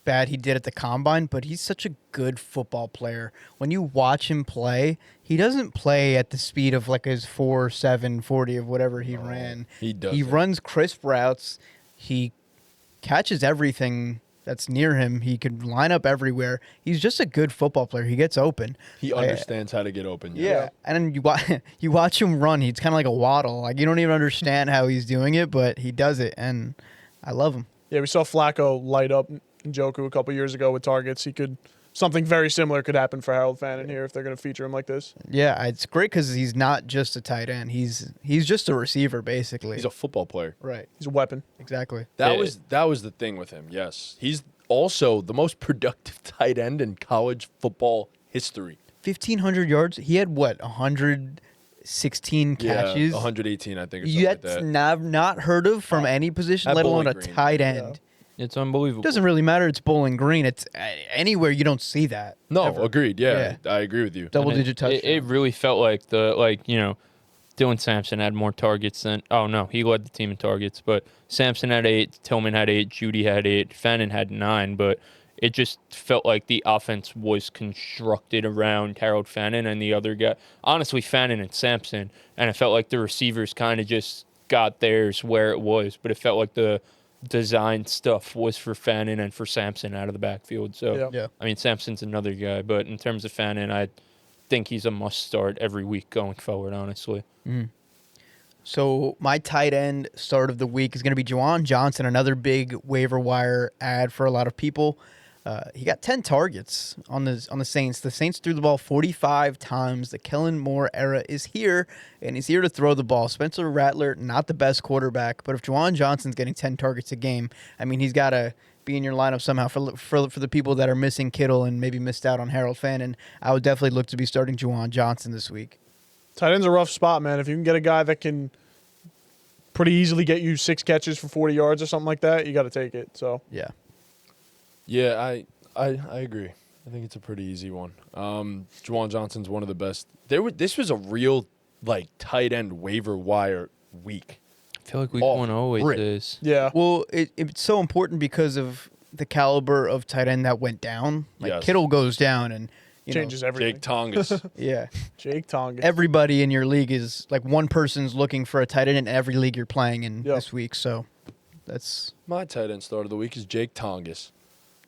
bad he did at the combine, but he's such a good football player. When you watch him play, he doesn't play at the speed of like his 4.7 40 of whatever he ran. He does. He runs crisp routes. He catches everything that's near him. He can line up everywhere. He's just a good football player. He gets open. He understands how to get open. Yeah, and then you watch him run. He's kind of like a waddle. Like, you don't even understand how he's doing it, but he does it, and I love him. Yeah, we saw Flacco light up Njoku a couple years ago with targets. Something very similar could happen for Harold Fannin here if they're going to feature him like this. Yeah, it's great because he's not just a tight end. He's just a receiver, basically. He's a football player. right. He's a weapon. Exactly. That Yeah. was the thing with him. Yes. He's also the most productive tight end in college football history. 1,500 yards. He had, what, 116 catches? Yeah, 118, I think, or something like That's that. not heard of from any position, At let alone Bowling a Green. tight end. It's unbelievable. It doesn't really matter. It's Bowling Green. It's anywhere you don't see that. No, ever. agreed. Yeah, I agree with you. Double-digit And touchdown. it really felt like Dylan Sampson had more targets than. Oh no, he led the team in targets, but Sampson had 8, Tillman had 8, Judy had 8, Fannin had 9. But it just felt like the offense was constructed around Harold Fannin and the other guy. Honestly, Fannin and Sampson, and it felt like the receivers kind of just got theirs where it was. But it felt like the design stuff was for Fannin and for Sampson out of the backfield. So Yeah. I mean, Sampson's another guy, but in terms of Fannin, I think he's a must start every week going forward, honestly. So my tight end start of the week is going to be Juwan Johnson, another big waiver wire ad for a lot of people. He got 10 targets on the Saints. The Saints threw the ball 45 times. The Kellen Moore era is here, and he's here to throw the ball. Spencer Rattler, not the best quarterback, but if Juwan Johnson's getting 10 targets a game, I mean, he's got to be in your lineup somehow for the people that are missing Kittle and maybe missed out on Harold Fannin. I would definitely look to be starting Juwan Johnson this week. Tight end's a rough spot, man. If you can get a guy that can pretty easily get you 6 catches for 40 yards or something like that, you got to take it. So Yeah. Yeah, I agree. I think it's a pretty easy one. Juwan Johnson's one of the best. This was a real tight end waiver wire week. I feel like week Off one always rip. is. yeah, Well, it's so important because of the caliber of tight end that went down. Like Yes. Kittle goes down and changes everything. Jake Tongas. Yeah. Jake Tonga. Everybody in your league is like one person's looking for a tight end in every league you're playing in Yep. this week. So that's My tight end start of the week is Jake Tongas.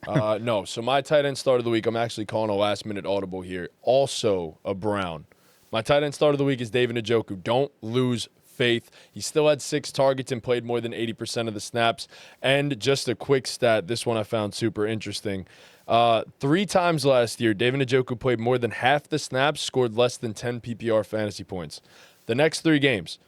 No, so my tight end start of the week, I'm actually calling a last-minute audible here. Also a Brown. My tight end start of the week is David Njoku. Don't lose faith. He still had 6 targets and played more than 80% of the snaps. And just a quick stat, this one I found super interesting. 3 times last year, David Njoku played more than half the snaps, scored less than 10 PPR fantasy points. The next 3 games,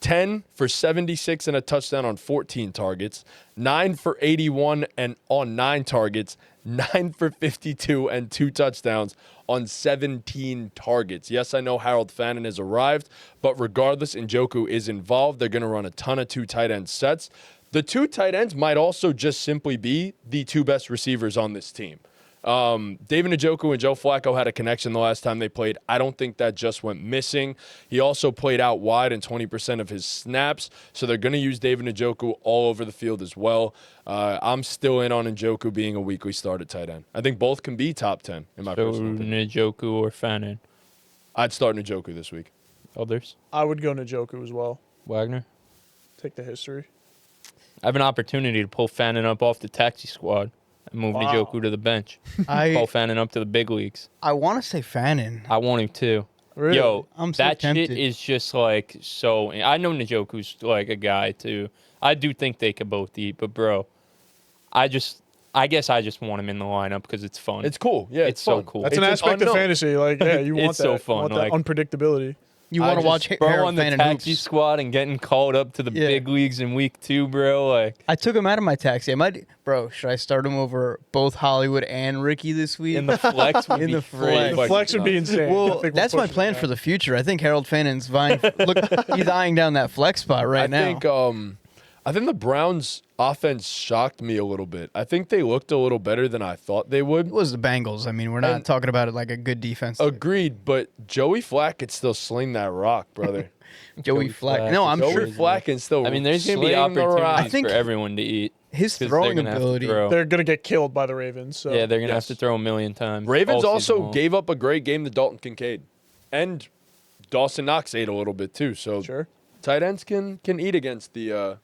10 for 76 and a touchdown on 14 targets, 9 for 81 and on 9 targets, 9 for 52 and 2 touchdowns on 17 targets. Yes, I know Harold Fannin has arrived, but regardless, Njoku is involved. They're going to run a ton of 2 tight end sets. The 2 tight ends might also just simply be the 2 best receivers on this team. David Njoku and Joe Flacco had a connection the last time they played. I don't think that just went missing. He also played out wide in 20% of his snaps, so they're going to use David Njoku all over the field as well. I'm still in on Njoku being a weekly start at tight end. I think both can be top 10 in my So personal opinion. Njoku or Fannin. I'd start Njoku this week. Others? I would go Njoku as well. Wagner? Take the history. I have an opportunity to pull Fannin up off the taxi squad and move Wow. Njoku to the bench. Pull Fannin up to the big leagues. I want to say Fannin. I want him too. Really? Yo, I'm so that tempted. shit is just like so. I know Njoku's like a guy too. I do think they could both eat, but bro, I guess I just want him in the lineup because it's fun. It's cool. Yeah, It's so fun. cool. That's It's an just aspect of unknown. fantasy. Like, yeah, you want It's that. so You fun, want that like- unpredictability. You want to watch bro Harold on the Fannin taxi hoops. squad and getting called up to the Yeah. big leagues in week 2, bro. Like I took him out of my taxi. Bro, should I start him over both Hollywood and Ricky this week? in the flex would In be the great. flex. The flex would be insane. I Well, think we're that's my pushing plan it for now. the future. I think Harold Fannin's he's eyeing down that flex spot right now. I think the Browns' offense shocked me a little bit. I think they looked a little better than I thought they would. It was the Bengals. I mean, we're not And- talking about it like a good defense. Agreed, but Joey Flack could still sling that rock, brother. Joey Flack. No, I'm Joey sure Flack can still. I mean, there's going to be sling the rock. opportunities I think for everyone to eat. his 'cause they're throwing gonna have to ability. throw. They're gonna get killed by the Ravens. So Yeah, they're going to Yes. have to throw a million times. Ravens all season also long. gave up a great game to Dalton Kincaid, and Dawson Knox ate a little bit too. So sure. tight ends can eat against the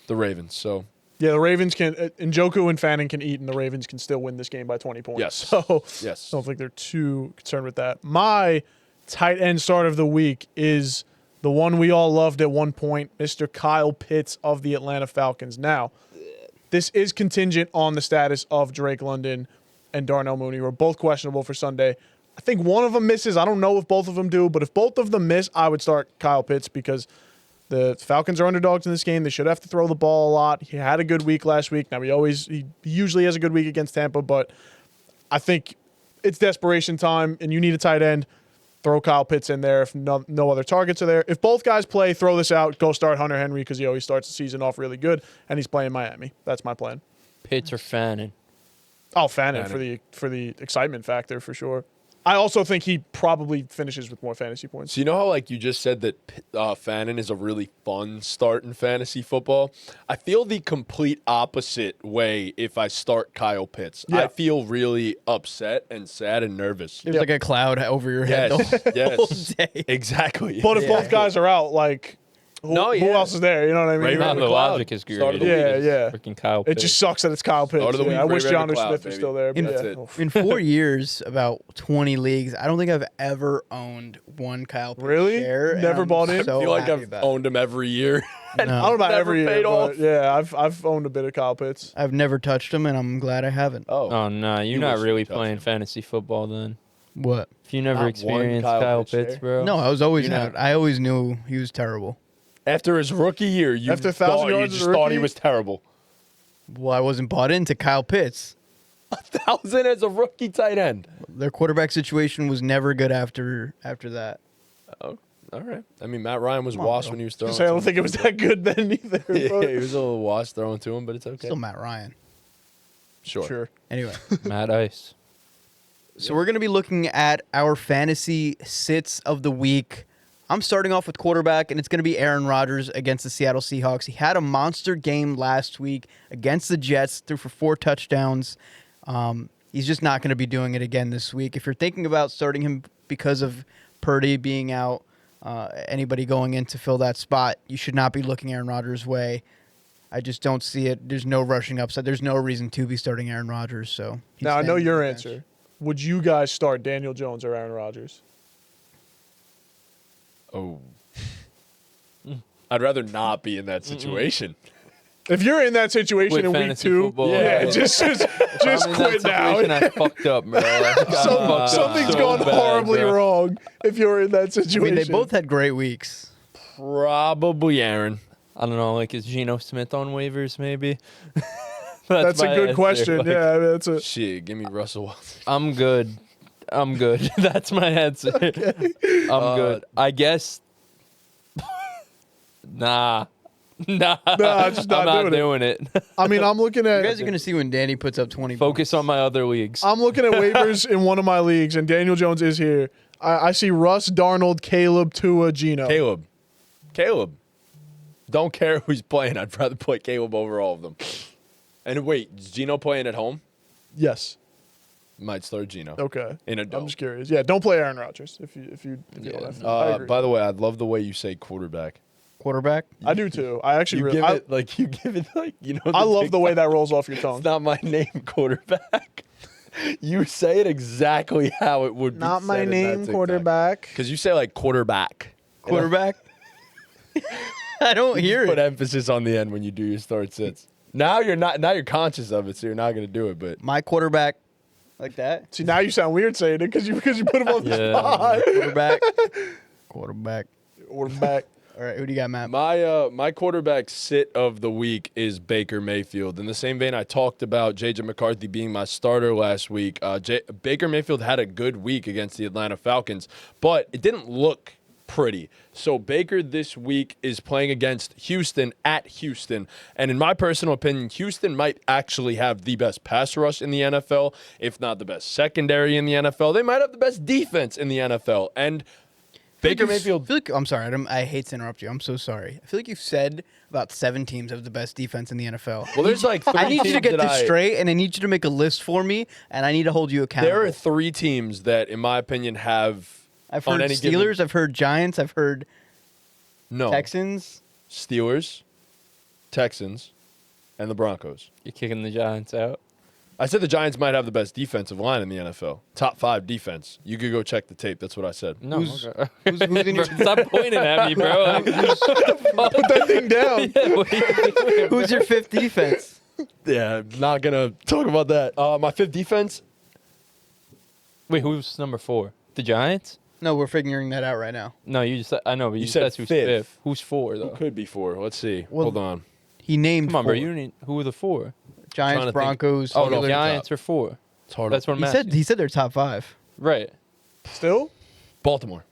Ravens. So Yeah, the Ravens can. Njoku and Fannin can eat, and the Ravens can still win this game by 20 points. Yes. So yes, I don't think they're too concerned with that. My tight end start of the week is the one we all loved at one point, Mr. Kyle Pitts of the Atlanta Falcons. Now, this is contingent on the status of Drake London and Darnell Mooney, who are both questionable for Sunday. I think one of them misses. I don't know if both of them do, but if both of them miss, I would start Kyle Pitts because the Falcons are underdogs in this game. They should have to throw the ball a lot. He had a good week last week. Now, he usually has a good week against Tampa, but I think it's desperation time, and you need a tight end. Throw Kyle Pitts in there if no other targets are there. If both guys play, throw this out. Go start Hunter Henry because he always starts the season off really good, and he's playing Miami. That's my plan. Pitts or Fannin. Oh, Fannin for the excitement factor for sure. I also think he probably finishes with more fantasy points. So you know how like you just said that Fannin is a really fun start in fantasy football? I feel the complete opposite way if I start Kyle Pitts. Yeah. I feel really upset and sad and nervous. There's like a cloud over your head Yes, the whole yes. day. Exactly. But if both guys are out, like, who else is there? You know what I mean? Ray-Ray No, the McLeod. logic is Start of great. the Yeah, week. yeah. Freaking Kyle It Pitts. just sucks that it's Kyle Pitts. Start of the week, I wish Ray-Ray Jonnu McLeod, Smith was baby. still there. But That's yeah. it. Oof. In 4 years, about 20 leagues, I don't think I've ever owned one Kyle Pitts Really? share. and Never I'm bought in? So I feel like happy I've about it. owned him every year. I don't know about Never every year, paid but off. yeah, I've owned a bit of Kyle Pitts. I've never touched him, and I'm glad I haven't. Oh, no. You're You not wish really you touched playing him. fantasy football then. What? If you never Not one experienced Kyle Kyle Pitts Pitts, share? bro. No, I was always You're out. not- I always knew he was terrible. After his rookie year, you After 1,000 thought you yards as a just thought he rookie? was terrible. Well, I wasn't bought into Kyle Pitts. 1,000 as a rookie tight end. Their quarterback situation was never good after that. Oh, all right. I mean, Matt Ryan was Come on, washed bro. when he was throwing. Just say I don't to think it was that good then either. him. Yeah, but- he was a little washed throwing to him, but it's okay. Still Matt Ryan. Sure. Anyway, Matt Ice. so we're going to be looking at our fantasy sits of the week. I'm starting off with quarterback, and it's going to be Aaron Rodgers against the Seattle Seahawks. He had a monster game last week against the Jets, threw for 4 touchdowns. He's just not going to be doing it again this week. If you're thinking about starting him because of Purdy being out, anybody going in to fill that spot, you should not be looking Aaron Rodgers' way. I just don't see it. There's no rushing upside. There's no reason to be starting Aaron Rodgers. So he's Now I know staying your on the bench. answer. Would you guys start Daniel Jones or Aaron Rodgers? Oh. I'd rather not be in that situation. If you're in that situation With in week fantasy 2, football, yeah, yeah. just I'm in quit that now. situation, I fucked up, bro. I fucked up Something's so gone bad, horribly bro. wrong if you're in that I situation. mean, they both had great weeks. Probably Aaron. I don't know, like is Geno Smith on waivers maybe? That's a my good answer, question. like, Yeah, I mean, that's a. Shit, give me Russell Wilson. I'm good. That's my answer. I'm good. I guess. Nah. just not I'm not doing it. doing it. I mean, I'm looking You at. guys are going to see when Danny puts up 20 Focus on my other leagues. I'm looking at waivers in one of my leagues, and Daniel Jones is here. I see Russ, Darnold, Caleb, Tua, Geno. Caleb. Don't care who's playing. I'd rather play Caleb over all of them. And wait, is Geno playing at home? Yes. Might start Geno. Okay. In a I'm dome. just curious. Yeah, don't play Aaron Rodgers if you don't have to. I agree. By the way, I love the way you say quarterback. quarterback. I do too. I actually You really. give it like you know. I love big the way time. that rolls off your tongue. It's not my name, quarterback. You say it exactly how it would be. Not my name, quarterback. Because you say like quarterback. Quarterback? I don't hear Put it. emphasis on the end when you do your start sits. Now you're not. Now you're conscious of it, so you're not going to do it. But My quarterback, like that. See, now you sound weird saying it because you put him on the Yeah. spot. Quarterback. Quarterback. Quarterback. All right, who do you got, Matt? my quarterback sit of the week is Baker Mayfield. In the same vein, I talked about J.J. McCarthy being my starter last week. Baker Mayfield had a good week against the Atlanta Falcons, but it didn't look pretty. So Baker this week is playing against Houston at Houston. And in my personal opinion, Houston might actually have the best pass rush in the NFL, if not the best secondary in the NFL. They might have the best defense in the NFL. And Baker Mayfield. I'm sorry. I hate to interrupt you. I'm so sorry. I feel like you've said about 7 teams have the best defense in the NFL. Well, there's like 3 I need you to teams get that this straight, and I need you to make a list for me, and I need to hold you accountable. There are 3 teams that, in my opinion, have. I've on heard any Steelers. given- I've heard Giants. I've heard No. Texans. Steelers, Texans, and the Broncos. You're kicking the Giants out. I said the Giants might have the best defensive line in the NFL. Top 5 defense. You could go check the tape. That's what I said. No. Who's- okay. who's in your- Stop pointing at me, bro. Like, Put that thing down. Who's your 5th defense? Yeah, not going to talk about that. My 5th defense, Wait, who's number 4? The Giants? No, we're figuring that out right now. No, you just I know, but you, You said said who's fifth. 5th. Who's 4 who though? could be 4? Let's see. Well, Hold on. He named Come on, bro. 4. You need who are the 4? trying Giants, to think. Broncos. Oh, no, the they're Giants are 4. It's hard. That's what I'm He asking. said they're top 5. Right. Still? Baltimore.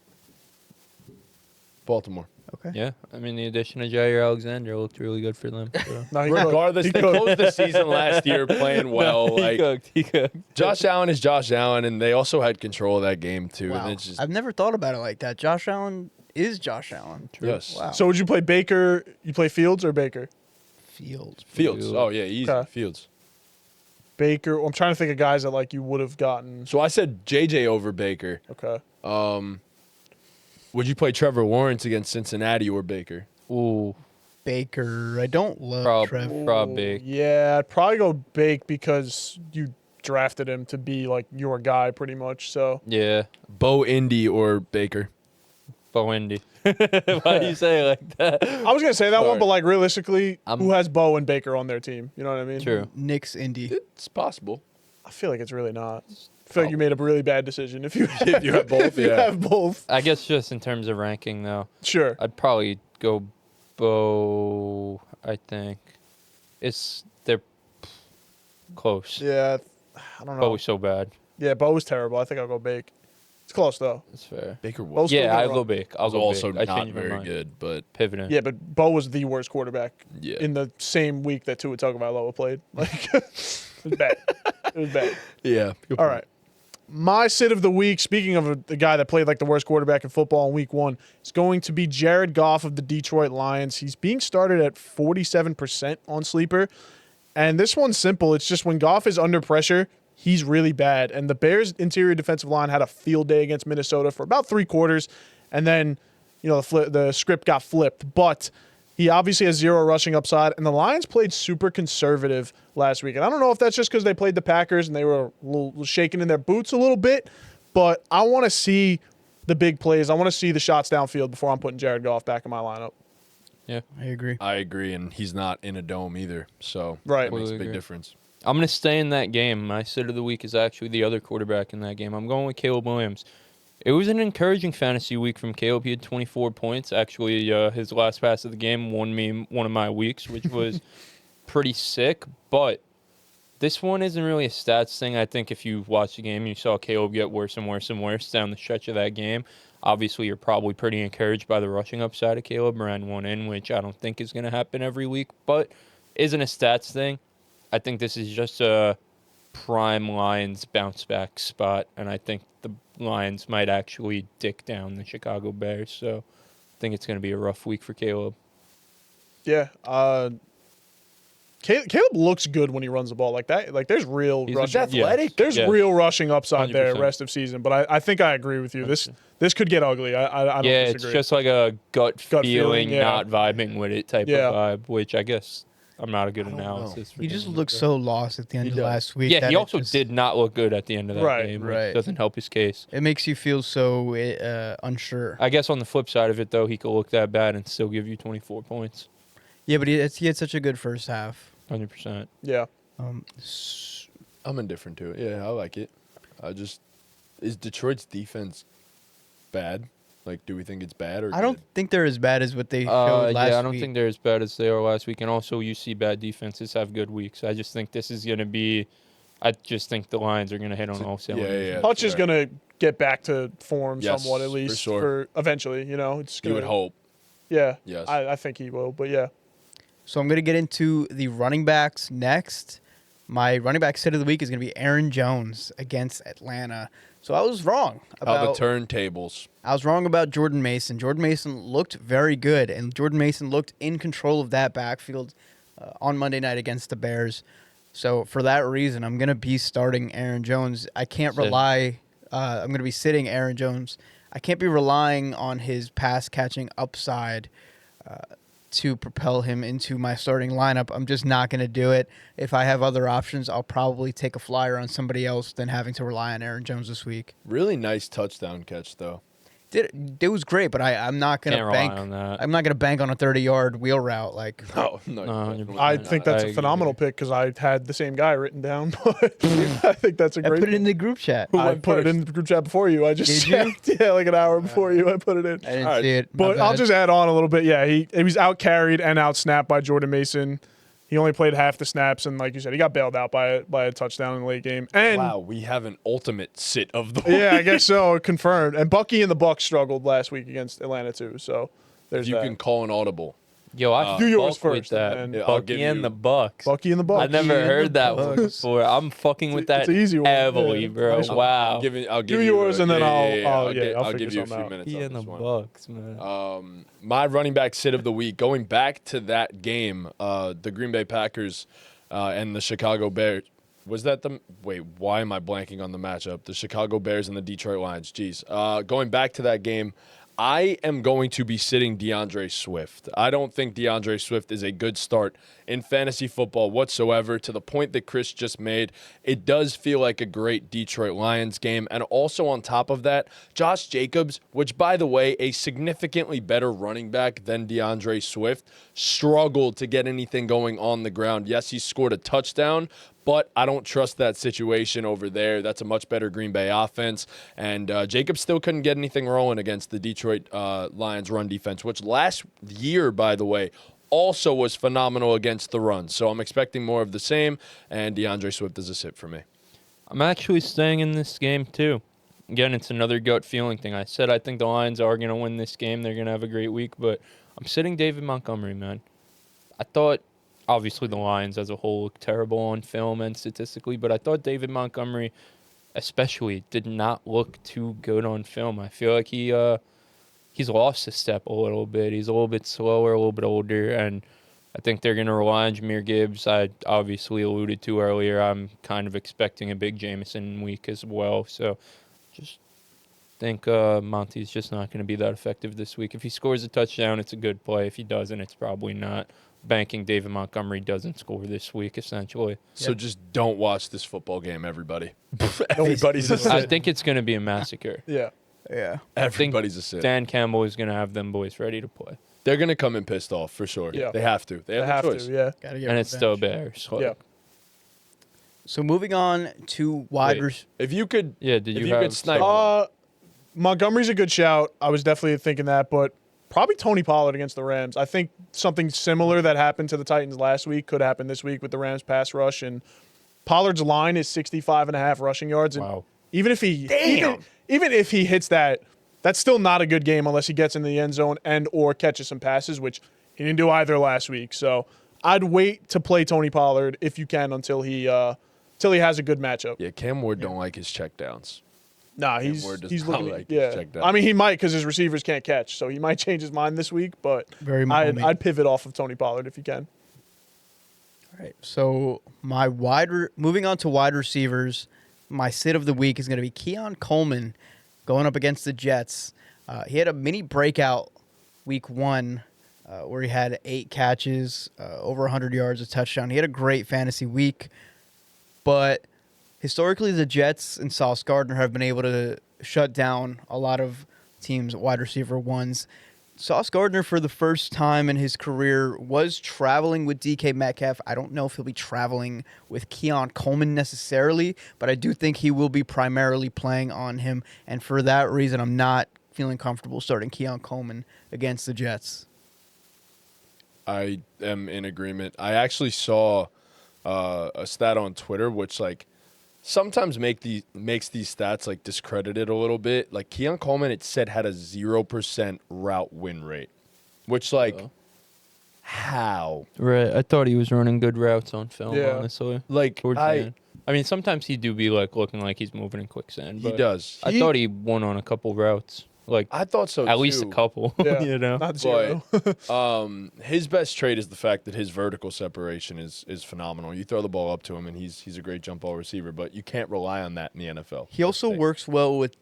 Okay. Yeah, I mean the addition of Jair Alexander looked really good for them. So. No, he Regardless, he they cooked. closed the season last year playing well. he cooked. He cooked. Josh Allen is Josh Allen, and they also had control of that game too. Wow. And it's just I've never thought about it like that. Josh Allen is Josh Allen. yes, Wow. So would you play Baker? You play Fields or Baker? Fields. Fields. Oh yeah, easy Okay. Fields. Baker. I'm trying to think of guys that like you would have gotten. So I said JJ over Baker. Okay. Would you play Trevor Lawrence against Cincinnati or Baker? Ooh, Baker. I don't love Prob- Trev. Prob Bake. Yeah, I'd probably go Bake because you drafted him to be like your guy pretty much. So yeah, Bo Indy or Baker? Bo Indy. Why do you say it like that? I was gonna say that one, Sorry. but like realistically, I'm- who has Bo and Baker on their team? You know what I mean? True. Knicks Indy. It's possible. I feel like it's really not. I feel like you made a really bad decision if you If you have both, if you yeah. have both. I guess just in terms of ranking, though, Sure. I'd probably go Bo. I think they're close. Yeah. I don't know. Bo was so bad. Yeah, Bo was terrible. I think I'll go Bake. It's close though. That's fair. Baker was Bo's still Yeah, I'll good, go right? big. I'll go also big. I not changed my very mind. good, but Pivoting. Yeah, but Bo was the worst quarterback yeah. in the same week that Tua Tagovailoa played. Like it was bad. It was bad. yeah. Good All point. right. My sit of the week, speaking of the guy that played like the worst quarterback in football in week 1, is going to be Jared Goff of the Detroit Lions. He's being started at 47% on Sleeper. And this one's simple. It's just when Goff is under pressure, he's really bad. And the Bears' interior defensive line had a field day against Minnesota for about 3 quarters. And then, you know, the script got flipped. But he obviously has 0 rushing upside. And the Lions played super conservative last week. And I don't know if that's just because they played the Packers and they were a little shaking in their boots a little bit. But I want to see the big plays. I want to see the shots downfield before I'm putting Jared Goff back in my lineup. Yeah. I agree. I agree, and he's not in a dome either, so Right. that makes a Totally big agree. difference. I'm going to stay in that game. My sit of the week is actually the other quarterback in that game. I'm going with Caleb Williams. It was an encouraging fantasy week from Caleb. He had 24 points. Actually, his last pass of the game won me one of my weeks, which was pretty sick. But this one isn't really a stats thing. I think if you watch the game, you saw Caleb get worse and worse and worse down the stretch of that game. Obviously, you're probably pretty encouraged by the rushing upside of Caleb. Ran one in, which I don't think is going to happen every week, but isn't a stats thing. I think this is just a prime Lions bounce back spot, and I think the Lions might actually dick down the Chicago Bears. So I think it's going to be a rough week for Caleb. Yeah. Caleb looks good when he runs the ball like that. Like there's real He's rushing. athletic. There's Yeah. real rushing upside there 100%. rest of season. But I think I agree with you. This could get ugly. I don't Yeah, disagree. it's just like a gut Gut feeling, feeling, yeah. not vibing with it type Yeah. of vibe, which I guess I'm not a good don't know. analysis for. He just doing looked that. so lost at the end He of does. last week. Yeah, that he it also just- did not look good at the end of that Right, game, right. which doesn't help his case. It makes you feel so unsure. I guess on the flip side of it, though, he could look that bad and still give you 24 points. Yeah, but he had such a good first half. 100%. yeah. I'm indifferent to it. Yeah, I like it. Is Detroit's defense bad? Like, do we think it's bad or I don't good? think they're as bad as what they showed last Yeah, I don't week. think they're as bad as they are last week. And also, you see bad defenses have good weeks. I just think this is going to be. I just think the Lions are going to hit on all cylinders. yeah. Hutch is fair. gonna get back to form Yes, somewhat at for least sure. for eventually. You know, it's You gonna, would hope. Yeah. Yes. I think he will. But yeah. So I'm going to get into the running backs next. My running back sit of the week is going to be Aaron Jones against Atlanta. So I was wrong How about the turntables. I was wrong about Jordan Mason. Jordan Mason looked very good, and Jordan Mason looked in control of that backfield on Monday night against the Bears. So for that reason, I'm going to be starting Aaron Jones. I can't Sit. rely. I'm going to be sitting Aaron Jones. I can't be relying on his pass catching upside to propel him into my starting lineup. I'm just not going to do it. If I have other options, I'll probably take a flyer on somebody else than having to rely on Aaron Jones this week. Really nice touchdown catch, though. It was great, but I'm not going Can't to rely bank on that. I'm not going to bank on a 30-yard wheel route. Like, No, No, definitely I not. think that's I a agree. phenomenal pick because I had the same guy written down. But I think that's a I great. put it in the group chat. Who I went put it first? in the group chat before you. I just Did you? checked. Yeah, like an hour before you. I put it in. I didn't All right, see it. But My I'll bad. just add on a little bit. Yeah, he was out carried and out snapped by Jordan Mason. He only played half the snaps, and like you said, he got bailed out by a touchdown in the late game. And Wow, we have an ultimate sit of the yeah, I guess so. Confirmed. And Bucky and the Bucks struggled last week against Atlanta too. So There's you that. can call an audible. Yo, I Do yours fuck with first, that. and then I'll give Bucky and you- the Bucks. Bucky and the Bucks. I never and heard the that one Bucks. before. I'm fucking with It's that an easy one. heavily, Yeah. bro. Nice one. Wow. I'll give Do you yours, and then I'll I'll figure give you a something few out. minutes. He on and the this one. Bucks, man. My running back sit of the week, going back to that game, the Green Bay Packers and the Chicago Bears. Was that the wait? Why am I blanking on the matchup? The Chicago Bears and the Detroit Lions. Jeez. Going back to that game, I am going to be sitting DeAndre Swift. I don't think DeAndre Swift is a good start in fantasy football whatsoever. To the point that Chris just made, it does feel like a great Detroit Lions game. And also on top of that, Josh Jacobs, which, by the way, a significantly better running back than DeAndre Swift, struggled to get anything going on the ground. Yes, he scored a touchdown, but I don't trust that situation over there. That's a much better Green Bay offense. And Jacobs still couldn't get anything rolling against the Detroit Lions run defense, which last year, by the way, also was phenomenal against the run. So I'm expecting more of the same, and DeAndre Swift is a sit for me. I'm actually staying in this game, too. Again, it's another gut feeling thing. I said I think the Lions are going to win this game. They're going to have a great week, but I'm sitting David Montgomery, man. I thought, obviously, the Lions as a whole look terrible on film and statistically, but I thought David Montgomery especially did not look too good on film. I feel like he's lost a step a little bit. He's a little bit slower, a little bit older, and I think they're going to rely on Jahmyr Gibbs. I obviously alluded to earlier, I'm kind of expecting a big Jameson week as well, so just think Monty's just not going to be that effective this week. If he scores a touchdown, it's a good play. If he doesn't, it's probably not. Banking David Montgomery doesn't score this week, essentially. So just don't watch this football game, everybody. Everybody's a I sit. think it's going to be a massacre. Yeah. Yeah. Everybody's a sit. Dan Campbell is going to have them boys ready to play. They're going to come in pissed off for sure. Yeah. They have to. They They have have no choice. to, yeah. Gotta get And it's still revenge. Bears. Like, Yeah. So moving on to wide Wait. receivers. If you could, Yeah, did if you you have could snipe someone? Montgomery's a good shout. I was definitely thinking that, but probably Tony Pollard against the Rams. I think something similar that happened to the Titans last week could happen this week with the Rams pass rush. And Pollard's line is 65.5 rushing yards. And Wow. even if he even if he hits that, that's still not a good game unless he gets in the end zone and or catches some passes, which he didn't do either last week. So I'd wait to play Tony Pollard if you can until he has a good matchup. Yeah, Cam Ward don't like his checkdowns. Nah, Ward does he's not looking. like his Yeah, check down. I mean he might because his receivers can't catch, so he might change his mind this week. But Very I'd pivot off of Tony Pollard if you can. All right. So moving on to wide receivers, my sit of the week is going to be Keon Coleman going up against the Jets. He had a mini breakout week 1 where he had 8 catches, over 100 yards, a touchdown. He had a great fantasy week, but historically the Jets and Sauce Gardner have been able to shut down a lot of teams' wide receiver ones. Sauce Gardner, for the first time in his career, was traveling with DK Metcalf. I don't know if he'll be traveling with Keon Coleman necessarily, but I do think he will be primarily playing on him. And for that reason, I'm not feeling comfortable starting Keon Coleman against the Jets. I am in agreement. I actually saw a stat on Twitter, which sometimes makes these stats discredited a little bit. Like Keon Coleman, it said had a 0% route win rate, which how? Right. I thought he was running good routes on film, Yeah. honestly. Like Towards the end. I mean, sometimes he do be looking like he's moving in quicksand. he But does. I thought he won on a couple routes. I thought so At least a too. couple. Yeah, you know? not zero. His best trait is the fact that his vertical separation is phenomenal. You throw the ball up to him, and he's a great jump ball receiver, but you can't rely on that in the NFL. He also That's the thing. works well with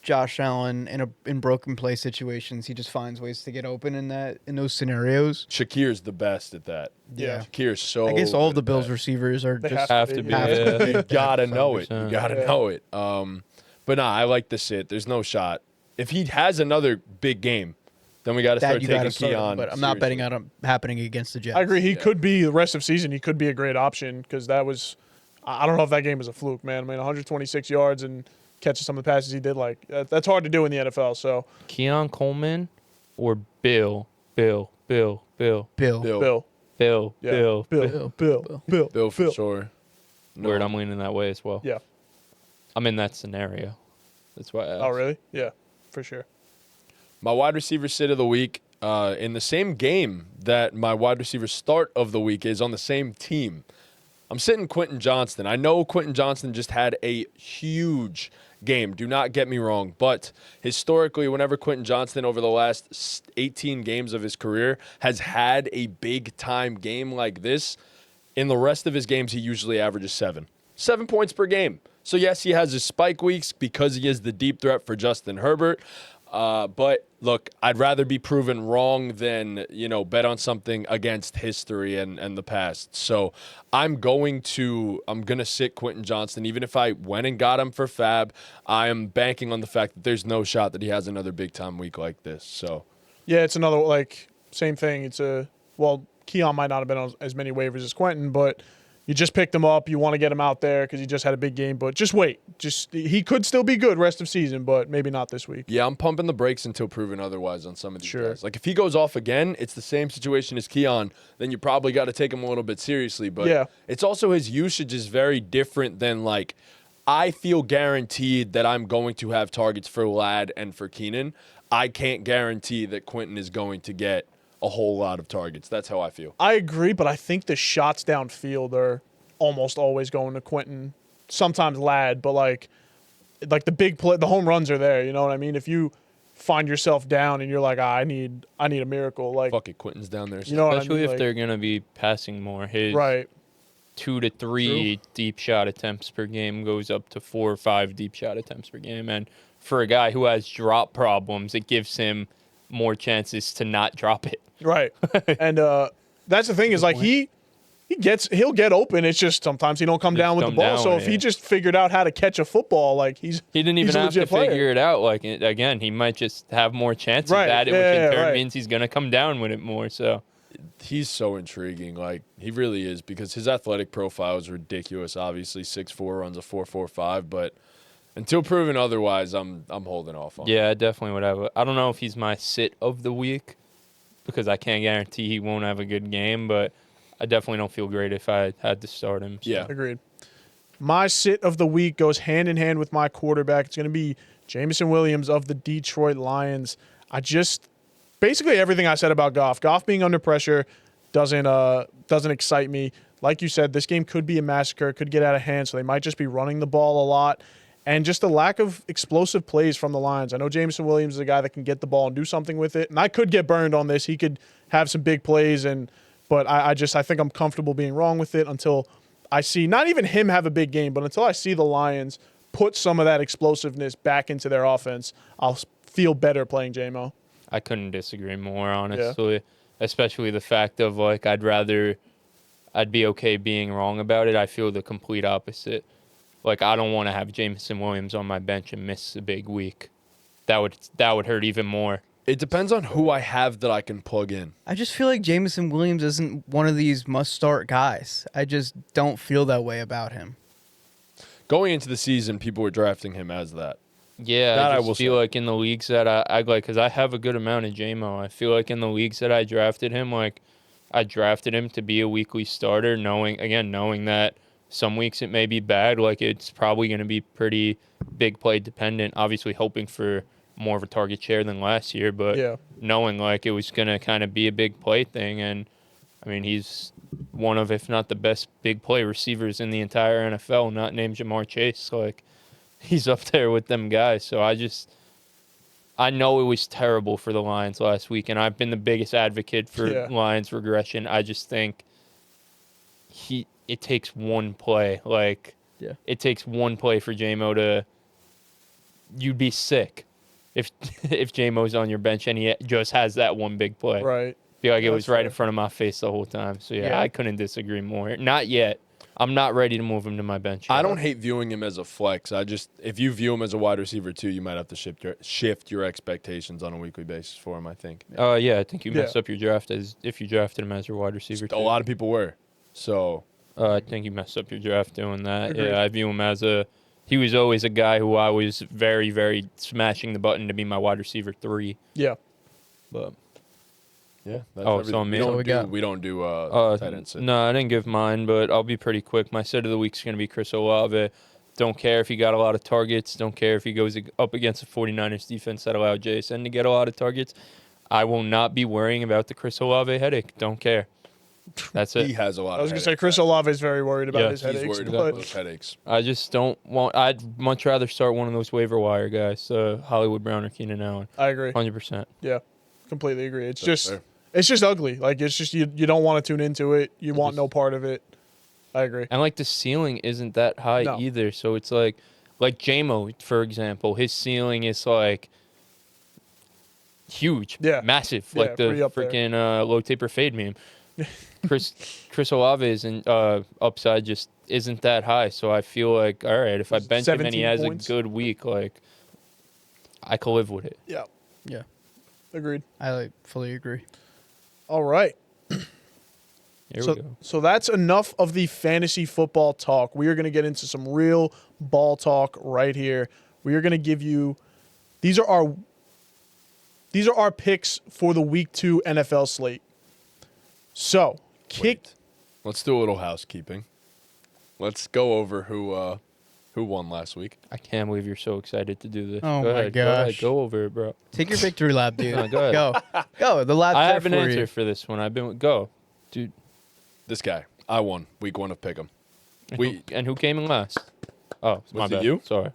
Josh Allen in broken play situations. He just finds ways to get open in those scenarios. Shakir's the best at that. Yeah. Shakir's so. I guess all of good the at Bills that. receivers are They just have to be. Yeah. Yeah. You gotta know it. You 100%. gotta Yeah. know it. But nah, I like the sit. There's no shot. If he has another big game, then we got to that start you taking got to start him, Keon. but I'm not betting seriously. on him happening against the Jets. I agree. He Yeah. could be the rest of season. He could be a great option because that was. I don't know if that game was a fluke, man. I mean, 126 yards and catching some of the passes he did. That's hard to do in the NFL. So Keon Coleman or Bill? Bill. Bill. Bill, Yeah. Bill, Bill for sure. Word, I'm leaning that way as well. Yeah. I'm in that scenario. That's why I asked. Oh, really? Yeah, for sure. My wide receiver sit of the week. in the same game that my wide receiver start of the week is on the same team. I'm sitting Quentin Johnston. I know Quentin Johnston just had a huge game. Do not get me wrong. But historically, whenever Quentin Johnston over the last 18 games of his career has had a big-time game like this, in the rest of his games, he usually averages 7. 7 points per game. So, yes, he has his spike weeks because he is the deep threat for Justin Herbert. But look, I'd rather be proven wrong than, bet on something against history and the past. So I'm going to sit Quentin Johnston. Even if I went and got him for fab, I am banking on the fact that there's no shot that he has another big time week like this. So Yeah, it's another, same thing. Keon might not have been on as many waivers as Quentin, but you just picked him up. You want to get him out there because he just had a big game. But just wait. He could still be good rest of season, but maybe not this week. Yeah, I'm pumping the brakes until proven otherwise on some of these Sure. guys. Like, if he goes off again, it's the same situation as Keon, then you probably got to take him a little bit seriously. But Yeah. It's also his usage is very different than, I feel guaranteed that I'm going to have targets for Ladd and for Keenan. I can't guarantee that Quentin is going to get a whole lot of targets. That's how I feel. I agree, but I think the shots downfield are almost always going to Quentin. Sometimes Ladd, but like the big play, the home runs are there. You know what I mean? If you find yourself down and you're like, I need a miracle. Like, Fuck it, Quentin's down there. you know what I Especially mean? if they're going to be passing more. His Right. 2 to 3 deep shot attempts per game goes up to 4 or 5 deep shot attempts per game. And for a guy who has drop problems, it gives him more chances to not drop it. Right. And that's the thing is he'll get open. It's just sometimes he don't come down with the come ball. down, So if he yeah. just figured out how to catch a football, He didn't even he's a have to legit player. figure it out. Again, he might just have more chances Right. at it, Yeah, which in yeah, turn right. means he's going to come down with it more. So He's so intriguing. He really is because his athletic profile is ridiculous. Obviously, 6'4", runs a 4.45, but until proven otherwise, I'm holding off on him. yeah, I definitely would have. I don't know if he's my sit of the week because I can't guarantee he won't have a good game, but I definitely don't feel great if I had to start him. So. Yeah. agreed. My sit of the week goes hand in hand with my quarterback. It's going to be Jameson Williams of the Detroit Lions. Basically everything I said about Goff. Goff being under pressure doesn't excite me. Like you said, this game could be a massacre, could get out of hand, so they might just be running the ball a lot. And just the lack of explosive plays from the Lions. I know Jameson Williams is a guy that can get the ball and do something with it. And I could get burned on this. He could have some big plays, but I think I'm comfortable being wrong with it until I see not even him have a big game, but until I see the Lions put some of that explosiveness back into their offense, I'll feel better playing JMO. I couldn't disagree more, honestly. Especially the fact of I'd be okay being wrong about it. I feel the complete opposite. I don't want to have Jameson Williams on my bench and miss a big week. That would hurt even more. It depends on who I have that I can plug in. I just feel like Jameson Williams isn't one of these must-start guys. I just don't feel that way about him. Going into the season, people were drafting him as that. Yeah, That I I just will feel say. like in the leagues that I like, because I have a good amount of JMO. I feel like in the leagues that I drafted him, I drafted him to be a weekly starter, knowing that some weeks it may be bad. It's probably going to be pretty big play dependent. Obviously, hoping for more of a target share than last year, but Yeah. knowing it was going to kind of be a big play thing. And I mean, he's one of, if not the best big play receivers in the entire NFL, not named Jamar Chase. He's up there with them guys. So I know it was terrible for the Lions last week, and I've been the biggest advocate for Lions regression. I just think it takes one play. It takes one play for JMO you'd be sick if JMO's on your bench and he just has that one big play. Right. Feel like it That's was right fair. in front of my face the whole time. So Yeah. I couldn't disagree more. Not yet. I'm not ready to move him to my bench yet. I don't hate viewing him as a flex. If you view him as a wide receiver too, you might have to shift your expectations on a weekly basis for him, I think. I think you messed Yeah. up your draft if you drafted him as your wide receiver. A lot of people were. So I think you messed up your draft doing that. Agreed. Yeah, I view him as he was always a guy who I was very, very smashing the button to be my wide receiver 3. Yeah. But yeah, that's Oh, it's everything. on me. We So don't do tight end sit. no, I didn't give mine, but I'll be pretty quick. My sit of the week is going to be Chris Olave. Don't care if he got a lot of targets. Don't care if he goes up against the 49ers defense that allowed JSN to get a lot of targets. I will not be worrying about the Chris Olave headache. Don't care. That's He it. has a lot I was of gonna say headaches. Chris Olave is very worried about Yeah, his He's headaches. worried about But those headaches. I just don't want. I'd much rather start one of those waiver wire guys, Hollywood Brown or Keenan Allen. I agree. 100%. Yeah, completely agree. It's That's just fair. it's just ugly. Like it's just you don't want to tune into it. You want no part of it. I agree. And like the ceiling isn't that high No. either. So it's like JMO, for example, his ceiling is like huge, Yeah. massive, Yeah, like the pretty up there. freaking low taper fade meme. Chris Olave's upside just isn't that high. So I feel like, all right, if I bench him and he 17 has points? a good week, like I can live with it. Yeah, Yeah, agreed. I fully agree. All right. Here so, we go. so that's enough of the fantasy football talk. We are going to get into some real ball talk right here. We are going to give you these are our picks for the week 2 NFL slate. So, Wait. Let's do a little housekeeping. Let's go over who won last week. I can't believe you're so excited to do this. Oh go my ahead, Go ahead. gosh. Go over it, bro. Take your victory lap, dude. No, go ahead. Go. The lap's I there have an for answer you. for this one. Go. Dude. This guy. I won week 1 of Pick'em. And who came in last? Oh, it's my Was it bad. you? Sorry.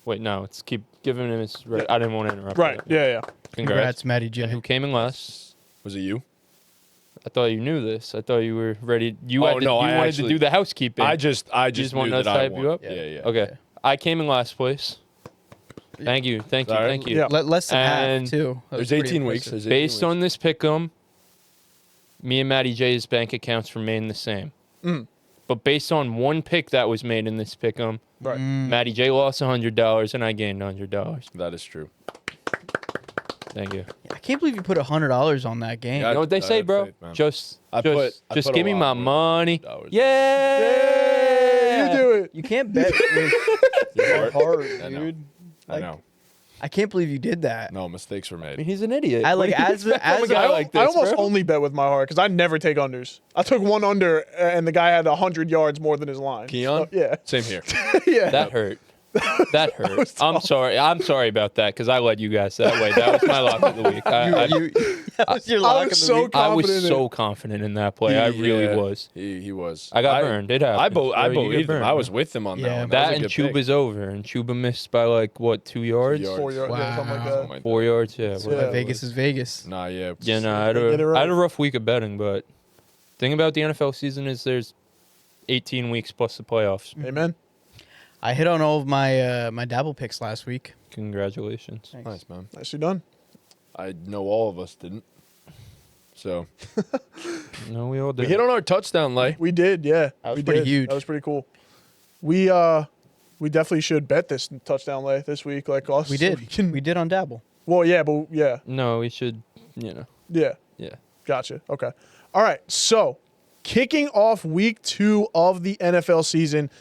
Wait, no. It's keep giving him his. I didn't want to interrupt. right. you. Yeah. Congrats. Matty And who J. came in last? Was it you? I thought you knew this. I thought you were ready. You Oh, had to, no, you I wanted actually- to do the housekeeping. I just just want knew us that to I hype won. you up? Yeah. Okay. I came in last place. Thank you. Thank you. All right. Thank you. Yeah. Less than And half, too. That was There's pretty 18 weeks. impressive. There's 18 Based weeks. on this pick'em, me and Matty J's bank accounts remain the same. But based on one pick that was made in this pick'em, Right. Matty J lost $100 and I gained $100. That is true. Thank you. I can't believe you put $100 on that game. Yeah. You know what they I say, had bro? faith, man. Just I put a give me my lot more money. than $100. Yeah. You do it. You can't bet with your heart, I know. dude. I Like, know. I can't believe you did that. No, mistakes were I mean, made. he's an idiot. I What like do you as expect from a guy I, like this, I almost bro? only bet with my heart because I never take unders. I took one under and the guy had 100 yards more than his line. Keon? So, yeah. Same here. Yeah. That hurt. That hurt. I'm sorry. I'm sorry about that because I led you guys that way. That was my lock of the week. That was your I lock was of the so week. I was confident in so confident in that play. I really Yeah, was. He was. I got burned. It happened. I Bro, you get believed him. burned, I was bro. with him on that Yeah, one. That was and a good pick. Chuba's over, and Chuba missed by like what 2 yards? 4 yards. Yeah, something like Wow. that. Something like 4 yards. Yeah. Yeah. whatever it Vegas was. is Vegas. Nah, yeah. Yeah, no, Get it right. I had a rough week of betting, but thing about the NFL season is there's 18 weeks plus the playoffs. Amen. I hit on all of my my Dabble picks last week. Congratulations. Thanks. Nice, man. Nicely done. I know all of us didn't. So No, we all did. we hit on our touchdown lay. We did, yeah. That was we pretty did. huge. That was pretty cool. We definitely should bet this touchdown lay this week, like us. We so did. can- We did on Dabble. well, yeah, but yeah, No, we should. You know. yeah. Yeah. Gotcha. Okay. All right. So, kicking off week 2 of the NFL season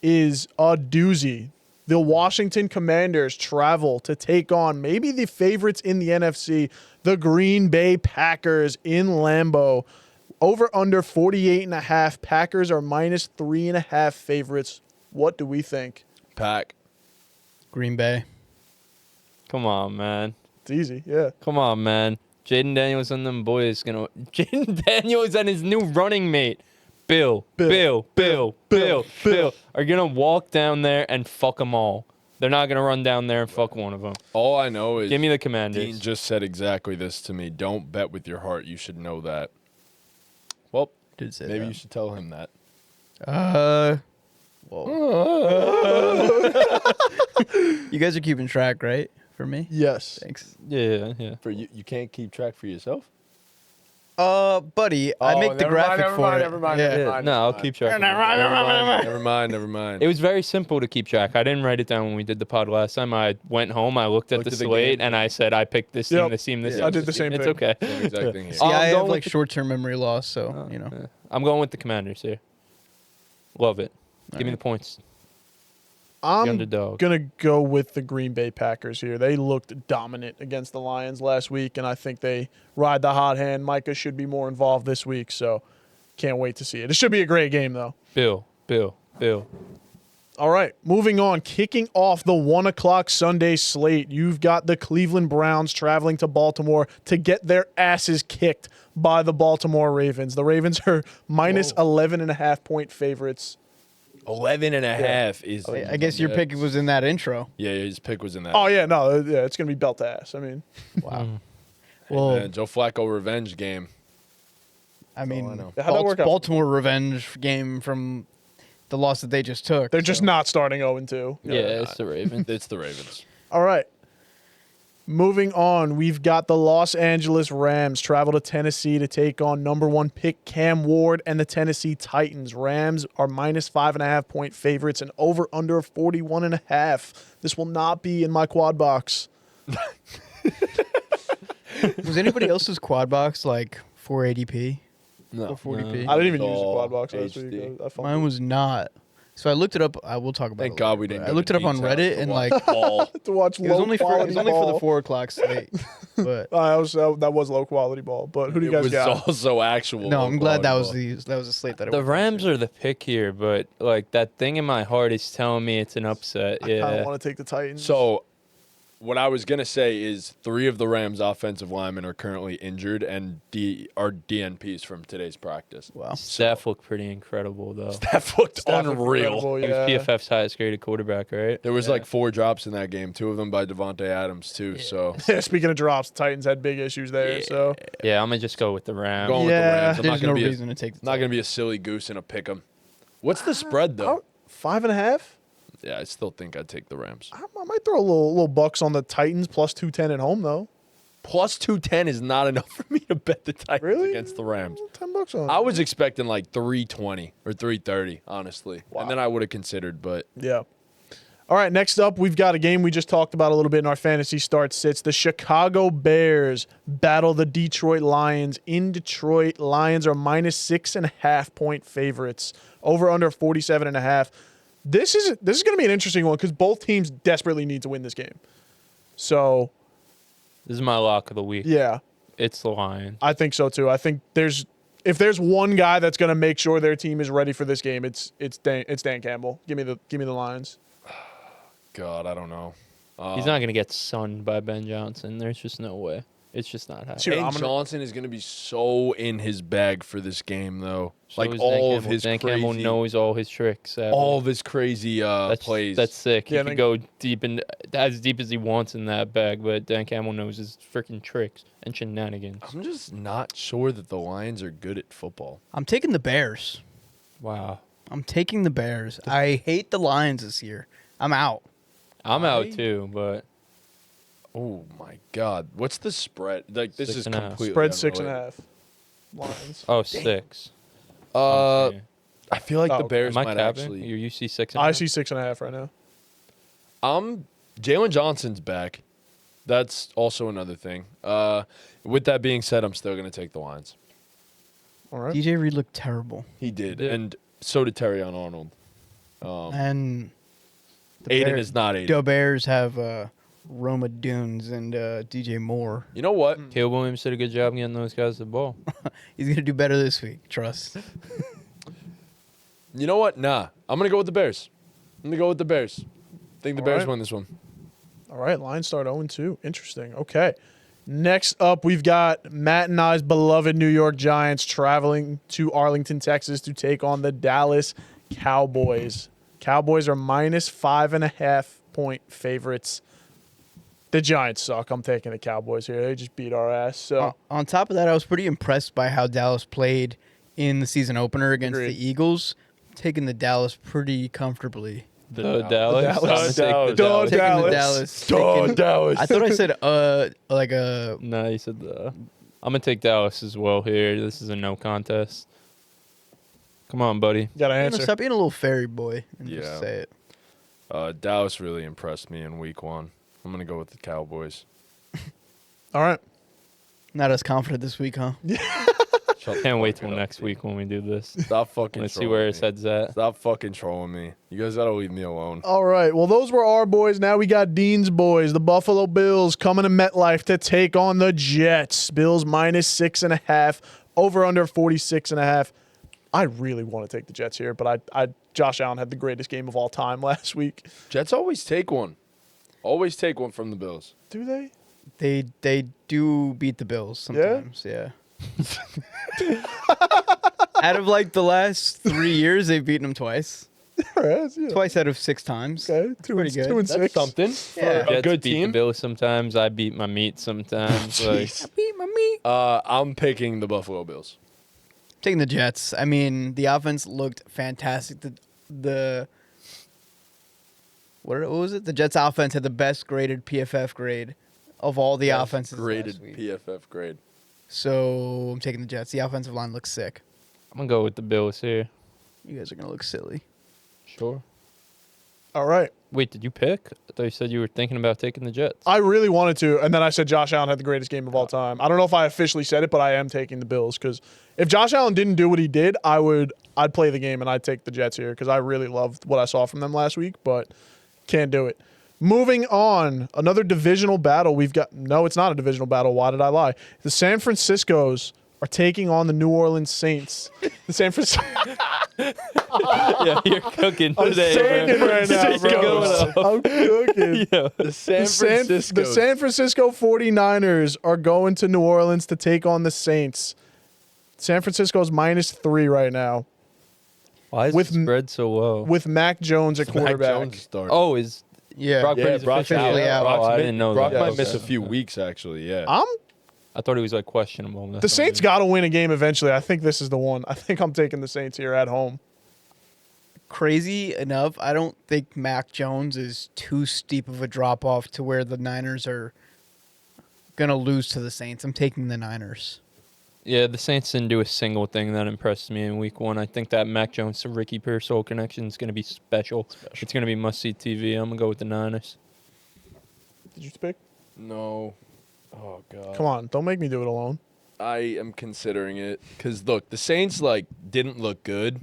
is a doozy. The Washington Commanders travel to take on maybe the favorites in the NFC, the Green Bay Packers in Lambeau. Over under 48.5. Packers are minus 3.5 favorites. What do we think? Pack. Green Bay. Come on, man. It's easy. Yeah. Come on, man. Jaden Daniels and them boys Jaden Daniels and his new running mate, Bill are gonna walk down there and fuck them all. They're not gonna run down there and fuck one of them. All I know is Give me the Commanders. Dean just said exactly this to me. Don't bet with your heart. You should know that. Well, Did say maybe that. you should tell him that. Whoa. You guys are keeping track, right? For me? Yes. Thanks. Yeah. For you, you can't keep track for yourself. Buddy, I make the graphic for it. Yeah. No, I'll keep track. Never mind. It was very simple to keep track. I didn't write it down when we did the pod last time. I went home, I looked at Looked the at the slate, game. and I said I picked this Yep. team, this team, this Yeah, team. I did this the team. same It's thing. okay. Same exact thing here. See, I I'm have going like with the- short-term memory loss, so you know. Yeah. I'm going with the Commanders here. Love it. Give me right. the points. I'm underdog. going to go with the Green Bay Packers here. They looked dominant against the Lions last week, and I think they ride the hot hand. Micah should be more involved this week, so can't wait to see it. It should be a great game, though. Bill. All right, moving on. Kicking off the 1 o'clock Sunday slate, you've got the Cleveland Browns traveling to Baltimore to get their asses kicked by the Baltimore Ravens. The Ravens are minus 11.5 point favorites. 11.5 is. Oh, I guess your pick was in that intro. Yeah, his pick was in that. Oh, yeah, no, yeah, it's going to be belt ass. I mean, Wow. Well, Well, Joe Flacco revenge game. I mean, I know. How'd that work out? Baltimore revenge game from the loss that they just took. they're just not starting 0-2. Yeah, it's the Ravens. It's the Ravens. All right. Moving on, we've got the Los Angeles Rams travel to Tennessee to take on number 1 pick Cam Ward and the Tennessee Titans. Rams are minus 5.5 point favorites and over under 41.5. This will not be in my quad box. Was anybody else's quad box like 480p No. or 40p? I didn't even use the all quad box last HD. week. I fumbled. Mine was not. So I looked it up. I will talk about Thank it God later, we didn't. but go I looked to it up on Dean's house Reddit to and watch like ball. to watch it was low only for quality the ball. 4 o'clock slate. But That was low quality ball. But who do you guys it was got? also actual. no, I'm glad that was quality the a slate that I The went Rams to. are the pick here, but like that thing in my heart is telling me it's an upset. I kind Yeah. of want to take the Titans. So, what I was gonna say is 3 of the Rams' offensive linemen are currently injured and are DNPs from today's practice. Wow. Steph looked pretty incredible though. That looked Staff looked unreal. incredible, He was yeah. PFF's highest graded quarterback, right? There was like 4 drops in that game, 2 of them by Devontae Adams too. So Yeah, speaking of drops, the Titans had big issues there. So Yeah, I'm gonna just go with the Rams. going with the Yeah. Rams. I'm not There's gonna no be reason to take the not gonna be a silly goose and a pick 'em. What's the spread though? 5.5. Yeah, I still think I'd take the Rams. I might throw a little bucks on the Titans plus 210 at home though. Plus 210 is not enough for me to bet the Titans Really? against the Rams. $10 on. I was expecting like 320 or 330, honestly. Wow. And then I would have considered, but Yeah. All right, next up, we've got a game we just talked about a little bit in our fantasy start sits. The Chicago Bears battle the Detroit Lions. In Detroit, Lions are minus 6.5 point favorites. Over under 47.5. This is going to be an interesting one because both teams desperately need to win this game. So, This is my lock of the week. yeah, It's the Lions. I think so too. I think if there's one guy that's going to make sure their team is ready for this game, it's Dan Campbell. Give me the Lions. God, I don't know. He's not gonna get sunned by Ben Johnson. There's just no way. It's just not happening. Dude, Ben I'm gonna- Johnson is going to be so in his bag for this game, though. So like is all Dan of Campbell. his Dan crazy, Campbell knows all his tricks. all of his crazy plays. That's sick. He Yeah, could then- go deep in as deep as he wants in that bag, but Dan Campbell knows his freaking tricks and shenanigans. I'm just not sure that the Lions are good at football. I'm taking the Bears. Wow. I'm taking the Bears. I hate the Lions this year. I'm out. I'm out too, but Oh my God, what's the spread? Like this is 6.5. completely Spread unrelated. 6.5. Lions. oh 6. I feel like Oh, the Bears Am I might capping? actually. You see 6. I see 6.5 right now. Jalen Johnson's back. That's also another thing. With that being said, I'm still going to take the Lions. All right. DJ Reed looked terrible. He did, Yeah. and so did Terrion Arnold. And the Aiden Bear- is not Aiden. The Bears have Roma Dunes and DJ Moore. You know what? Caleb Williams did a good job getting those guys the ball. He's going to do better this week. Trust. You know what? Nah, I'm going to go with the Bears. I'm going to go with the Bears. Think the All Bears right. win this one. All right. Lions start 0-2. Interesting. Okay. Next up, we've got Matt and I's beloved New York Giants traveling to Arlington, Texas to take on the Dallas Cowboys. Cowboys are minus 5.5 point favorites. The Giants suck. I'm taking the Cowboys here. They just beat our ass. So On top of that, I was pretty impressed by how Dallas played in the season opener against Agreed. the Eagles, taking the Dallas pretty comfortably. The Dallas. Dallas. I'm gonna take Dallas. the Duh, Dallas. Taking Dallas. the Dallas. Duh, taking- Dallas. I thought I said like a No, you said the. I'm gonna take Dallas as well here. This is a no contest. Come on, buddy. got to You know, answer. stop being a little fairy boy and Yeah. just say it. Dallas really impressed me in week 1. I'm going to go with the Cowboys. All right. Not as confident this week, huh? Can't wait till next week when we do this. Stop fucking Let's see trolling where me. his head's at. Stop fucking trolling me. You guys got to leave me alone. All right. Well, those were our boys. Now we got Dean's boys. The Buffalo Bills coming to MetLife to take on the Jets. Bills minus 6.5. Over under 46.5. I really want to take the Jets here, but I Josh Allen had the greatest game of all time last week. Jets always take one. Always take one from the Bills. Do they? They do beat the Bills sometimes. Yeah. Out of like the last 3 years, they've beaten them twice. Right, yeah. Twice out of 6 times. Okay, Pretty good. 2 and 6. That's something. Yeah. For a Jets good beat team. the Bills sometimes. I beat my meat sometimes. Like, Jeez. Beat my meat. I'm picking the Buffalo Bills. Taking the Jets. I mean, the offense looked fantastic. What was it? The Jets offense had the best graded PFF grade of all the offenses Graded last week. PFF grade. So I'm taking the Jets. The offensive line looks sick. I'm gonna go with the Bills here. You guys are gonna look silly. Sure. All right. Wait, did you pick? I thought you said you were thinking about taking the Jets. I really wanted to, and then I said Josh Allen had the greatest game of all time. I don't know if I officially said it, but I am taking the Bills because if Josh Allen didn't do what he did, I'd play the game and I'd take the Jets here because I really loved what I saw from them last week, but can't do it. Moving on, another divisional battle. We've got no, it's not a divisional battle. Why did I lie? The San Franciscos are taking on the New Orleans Saints. The San Francisco. Yeah, you're cooking I'm today, singing bro. right now, Going bro. up. I'm cooking. Yeah. The San The San Francisco 49ers are going to New Orleans to take on the Saints. San Francisco's -3 right now Why is With the spread so low? with Mac Jones at quarterback. Oh, is Yeah. Brock Yeah, Purdy's Brock's officially out. out? Oh, I didn't know Brock that. might miss a Okay. few weeks, actually, yeah. I thought he was like questionable. That's The what I Saints mean. got to win a game eventually. I think this is the one. I think I'm taking the Saints here at home. Crazy enough, I don't think Mac Jones is too steep of a drop off to where the Niners are gonna lose to the Saints. I'm taking the Niners. Yeah, the Saints didn't do a single thing that impressed me in Week 1. I think that Mac Jones to Ricky Pearsall connection is going to be special. It's going to be must-see TV. I'm going to go with the Niners. Did you pick? No. Oh, God. Come on, don't make me do it alone. I am considering it because, look, the Saints, like, didn't look good.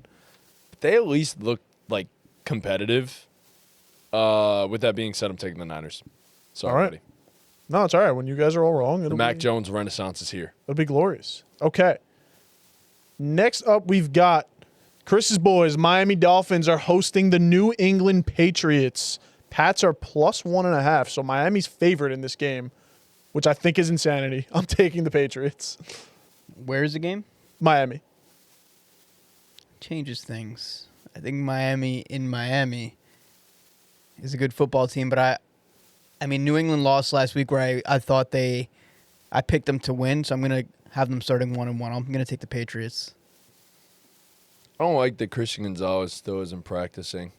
But they at least looked, like, competitive. With that being said, I'm taking the Niners. Sorry, All right. buddy. No, it's all right. When you guys are all wrong, The Mac Jones renaissance is here. It'll be glorious. Okay. Next up, we've got Chris's boys. Miami Dolphins are hosting the New England Patriots. Pats are +1.5, so Miami's favored in this game, which I think is insanity. I'm taking the Patriots. Where's the game? Miami. Changes things. I think Miami is a good football team, but I mean, New England lost last week where I thought I picked them to win, so I'm going to have them starting 1-1. I'm going to take the Patriots. I don't like that Christian Gonzalez still isn't practicing,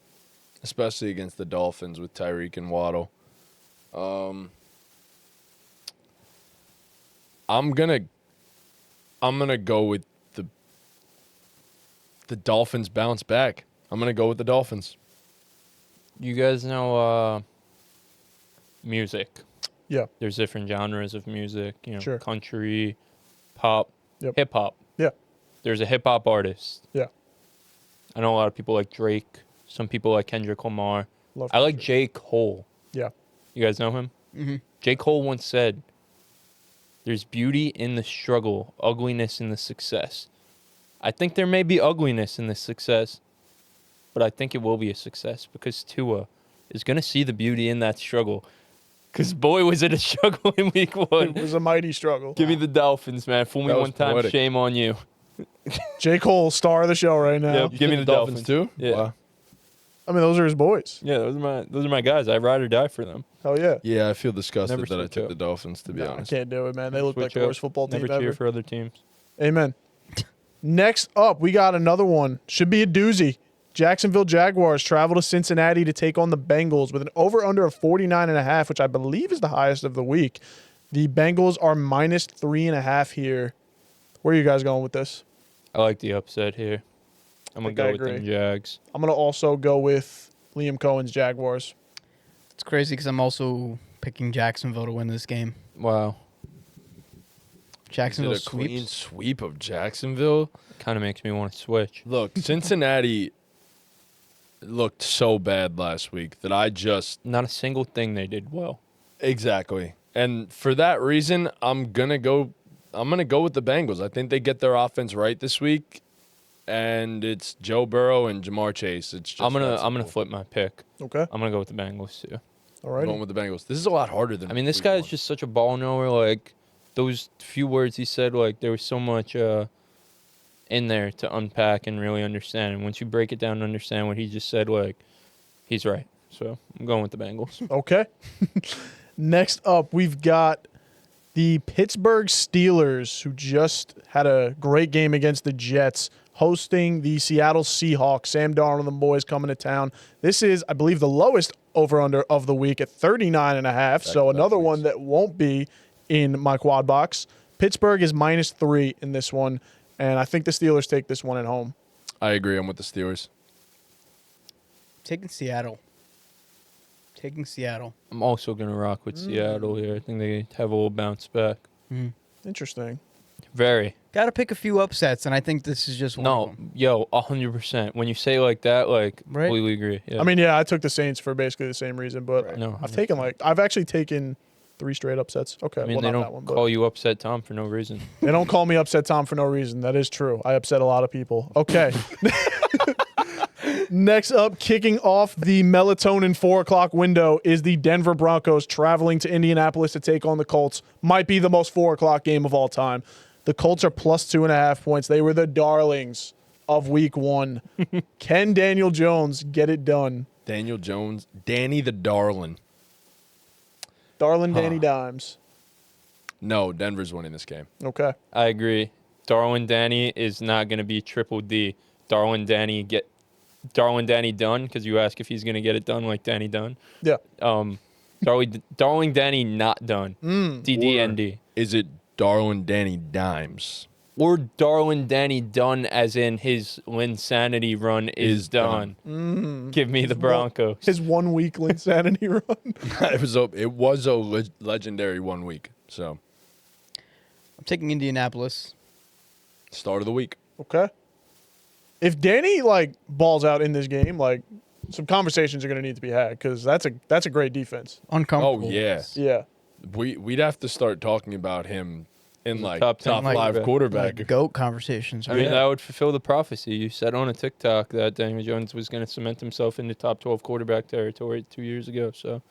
especially against the Dolphins with Tyreek and Waddle. I'm gonna go with the Dolphins bounce back. I'm gonna go with the Dolphins. You guys know music. Yeah. There's different genres of music. You know, Sure. country, pop, Yep. hip-hop. Yeah. There's a hip-hop artist. Yeah. I know a lot of people like Drake. Some people like Kendrick Lamar. Love I like Kendrick. J. Cole. Yeah. You guys know him? Mhm. J. Cole once said, "There's beauty in the struggle, ugliness in the success." I think there may be ugliness in this success, but I think it will be a success because Tua is going to see the beauty in that struggle. Because boy, was it a struggle in Week 1. It was a mighty struggle. Give me the Dolphins, man. Fool me That was one time, poetic. shame on you. J. Cole, star of the show right now. Yep. Give me the Dolphins. too. Yeah. Wow. I mean, those are his boys. Yeah, those are my guys. I ride or die for them. Hell yeah. Yeah, I feel disgusted Never that I switch took up. the Dolphins, to be Nah, I honest. can't do it, man. They look like Switch the up. worst football team Never cheer ever. for other teams. Amen. Next up, we got another one. Should be a doozy. Jacksonville Jaguars travel to Cincinnati to take on the Bengals with an over-under of 49.5, which I believe is the highest of the week. The Bengals are -3.5 here. Where are you guys going with this? I like the upset here. I'm going to think I go with them agree. Jags. I'm going to also go with Liam Cohen's Jaguars. It's crazy because I'm also picking Jacksonville to win this game. Wow. Is Jacksonville it a clean sweeps. sweep of Jacksonville? Kind of makes me want to switch. Look, Cincinnati looked so bad last week that I just Not a single thing they did well. exactly. And for that reason, I'm gonna go with the Bengals. I think they get their offense right this week. and it's Joe Burrow and Jamar Chase. It's just I'm gonna that simple. flip my pick. Okay. I'm gonna go with the Bengals too. All I'm right. going with the Bengals. This is a lot harder than. I mean, this week guy's one. just such a ball knower. Like those few words he said, like there was so much in there to unpack and really understand. And once you break it down and understand what he just said, like he's right. So I'm going with the Bengals. Okay. Next up, we've got the Pittsburgh Steelers, who just had a great game against the Jets, hosting the Seattle Seahawks. Sam Darnold and the boys coming to town. This is, I believe, the lowest over-under of the week at 39.5. So another one that won't be in my quad box. Pittsburgh is -3 in this one, and I think the Steelers take this one at home. I agree. I'm with the Steelers. Taking Seattle. I'm also gonna rock with Seattle here. I think they have a little bounce back. Interesting. Very. Got to pick a few upsets, and I think this is just one of No, them. yo, 100%. When you say like that, like Right. completely agree. Yeah. I mean, yeah, I took the Saints for basically the same reason, but no, I've actually taken 3 straight upsets. Okay, I mean, well, they not don't that one, but call you upset Tom for no reason. they don't call me upset Tom for no reason. That is true. I upset a lot of people. Okay. Next up, kicking off the melatonin 4 o'clock window is the Denver Broncos traveling to Indianapolis to take on the Colts. Might be the most 4 o'clock game of all time. The Colts are +2.5 points. They were the darlings of week 1. Can Daniel Jones get it done? Daniel Jones, Danny the Darlin. Darlin' Danny Dimes. No, Denver's winning this game. Okay. I agree. Darwin Danny is not going to be triple D. Darwin Danny done, because you ask if he's going to get it done like Danny Dunn. Yeah. Darwin Danny not done. DDND. Is it Darwin Danny Dimes? Or Darwin Danny done as in his Linsanity run is done. Give me the Broncos. His 1 week insanity run. it was a legendary 1 week. So I'm taking Indianapolis. start of the week. Okay. If Danny balls out in this game, some conversations are going to need to be had because that's a great defense. Uncomfortable. Oh yeah, Yeah. we'd have to start talking about him in top 10 top 5 quarterback. GOAT conversations. I mean, that would fulfill the prophecy. You said on a TikTok that Daniel Jones was going to cement himself into top 12 quarterback territory 2 years ago. So,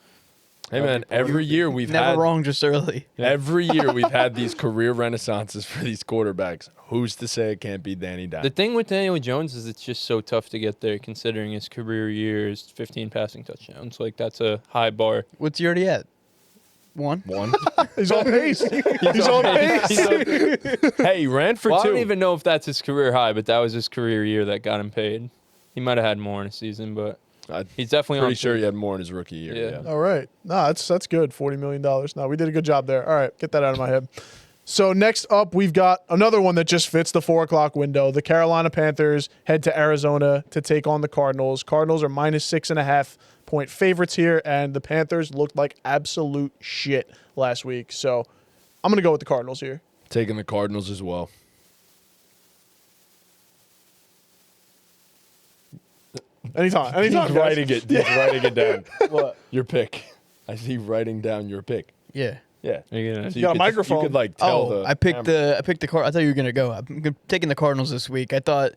Hey man, every year we've Never had wrong, just early. every year we've had these career renaissances for these quarterbacks. Who's to say it can't be Danny Dimes? the thing with Daniel Jones is it's just so tough to get there considering his career year is 15 passing touchdowns. That's a high bar. What's he already at? 1? One. He's on pace. He's on pace. Hey, he ran for Well, I 2. don't even know if that's his career high, but that was his career year that got him paid. He might have had more in a season, but he's definitely Pretty on sure pace. he had more in his rookie year. Yeah. Yeah. All right. No, that's good. $40 million. No, we did a good job there. All right. Get that out of my head. So next up, we've got another one that just fits the 4 o'clock window. The Carolina Panthers head to Arizona to take on the Cardinals. Cardinals are -6.5 point favorites here, and the Panthers looked like absolute shit last week. So I'm going to go with the Cardinals here. Taking the Cardinals as well. Anytime. Anytime. He's guys. writing it. He's writing it down. What? Your pick. I see writing down your pick. Yeah. Yeah. Are you gonna- So got a could- microphone. You could tell Oh, the. I picked the Card. I thought you were gonna go. I'm taking the Cardinals this week. I thought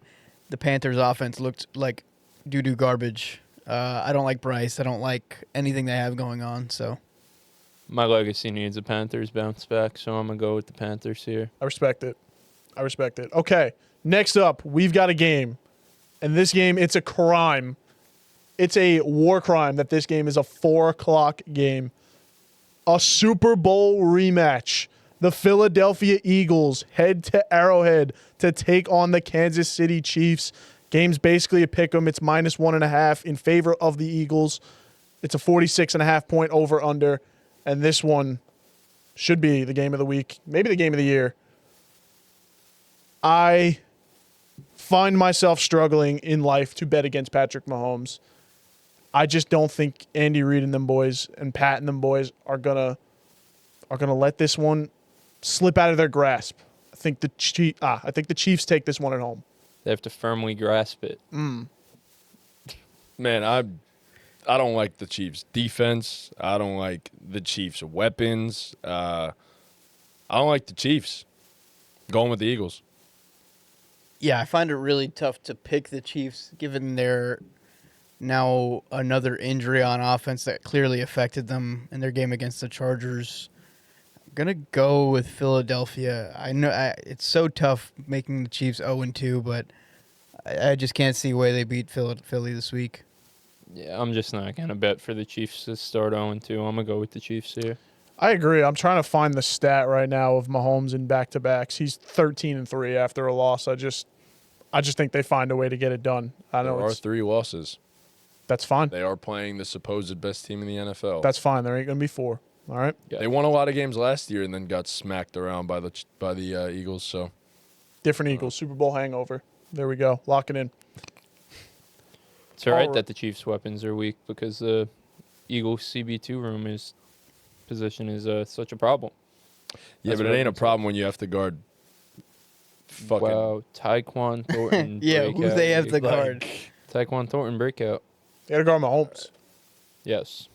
the Panthers' offense looked like doo-doo garbage. I don't like Bryce. I don't like anything they have going on. So My legacy needs a Panthers bounce back, so I'm going to go with the Panthers here. I respect it. Okay. Next up, we've got a game. And this game, it's a crime. It's a war crime that this game is a 4 o'clock game. A Super Bowl rematch. The Philadelphia Eagles head to Arrowhead to take on the Kansas City Chiefs. Game's basically a pick 'em. It's -1.5 in favor of the Eagles. It's a 46.5 point over-under. And this one should be the game of the week, maybe the game of the year. I find myself struggling in life to bet against Patrick Mahomes. I just don't think Andy Reid and them boys and Pat and them boys are gonna let this one slip out of their grasp. I think the Chiefs take this one at home. They have to firmly grasp it. Man, I don't like the Chiefs' defense. I don't like the Chiefs' weapons. I don't like the Chiefs. Going with the Eagles. Yeah, I find it really tough to pick the Chiefs given their now another injury on offense that clearly affected them in their game against the Chargers. I'm going to go with Philadelphia. I know it's so tough making the Chiefs 0-2, but I just can't see why they beat Philly this week. Yeah, I'm just not going to bet for the Chiefs to start 0-2. I'm going to go with the Chiefs here. I agree. I'm trying to find the stat right now of Mahomes in back-to-backs. He's 13-3 after a loss. I just think they find a way to get it done. I know There are 3 losses. That's fine. They are playing the supposed best team in the NFL. That's fine. There ain't gonna be 4. All right. Yeah. They won a lot of games last year and then got smacked around by the Eagles. So Different Eagles. Super Bowl hangover. There we go. Lock it in. It's all right All that the Chiefs' weapons are weak because the Eagles CB2 room position is such a problem. yeah, That's but it what ain't a happens. problem when you have to guard. Fucking Wow, Tyquan Thornton. Yeah, who breakout they have week. to guard. Tyquan Thornton breakout. They gotta guard Mahomes. Yes,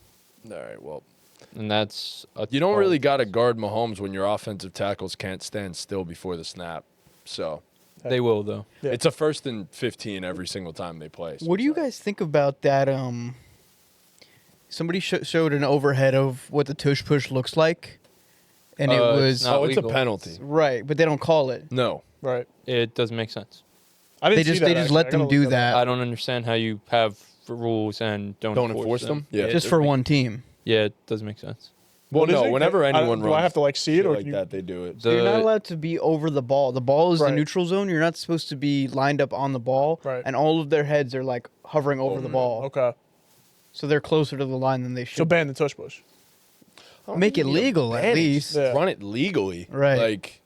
All right, well, and that's you don't really got to guard Mahomes when your offensive tackles can't stand still before the snap. So They will though. Yeah. it's a 1st and 15 every single time they play. So What do you guys think about that? Somebody showed an overhead of what the tush push looks like, and it It's was not Oh, it's a legal. penalty. right, but they don't call it. No. Right. It doesn't make sense. I didn't They see just that, they just actually. let I them gotta do look that I don't understand how you have rules and don't Enforce them? Yeah. just for one team. Yeah, it doesn't make sense. Well, What is no, it? whenever anyone do runs I have to like see it shit or like can you, that, they do it. So you're not The- allowed to be over the ball. The ball is Right. the neutral zone. You're not supposed to be lined up on the ball, Right. and all of their heads are like hovering over the ball. Okay. So they're closer to the line than they So should. ban the tush push. Make it legal at least. Yeah. Run it legally. Right. Like,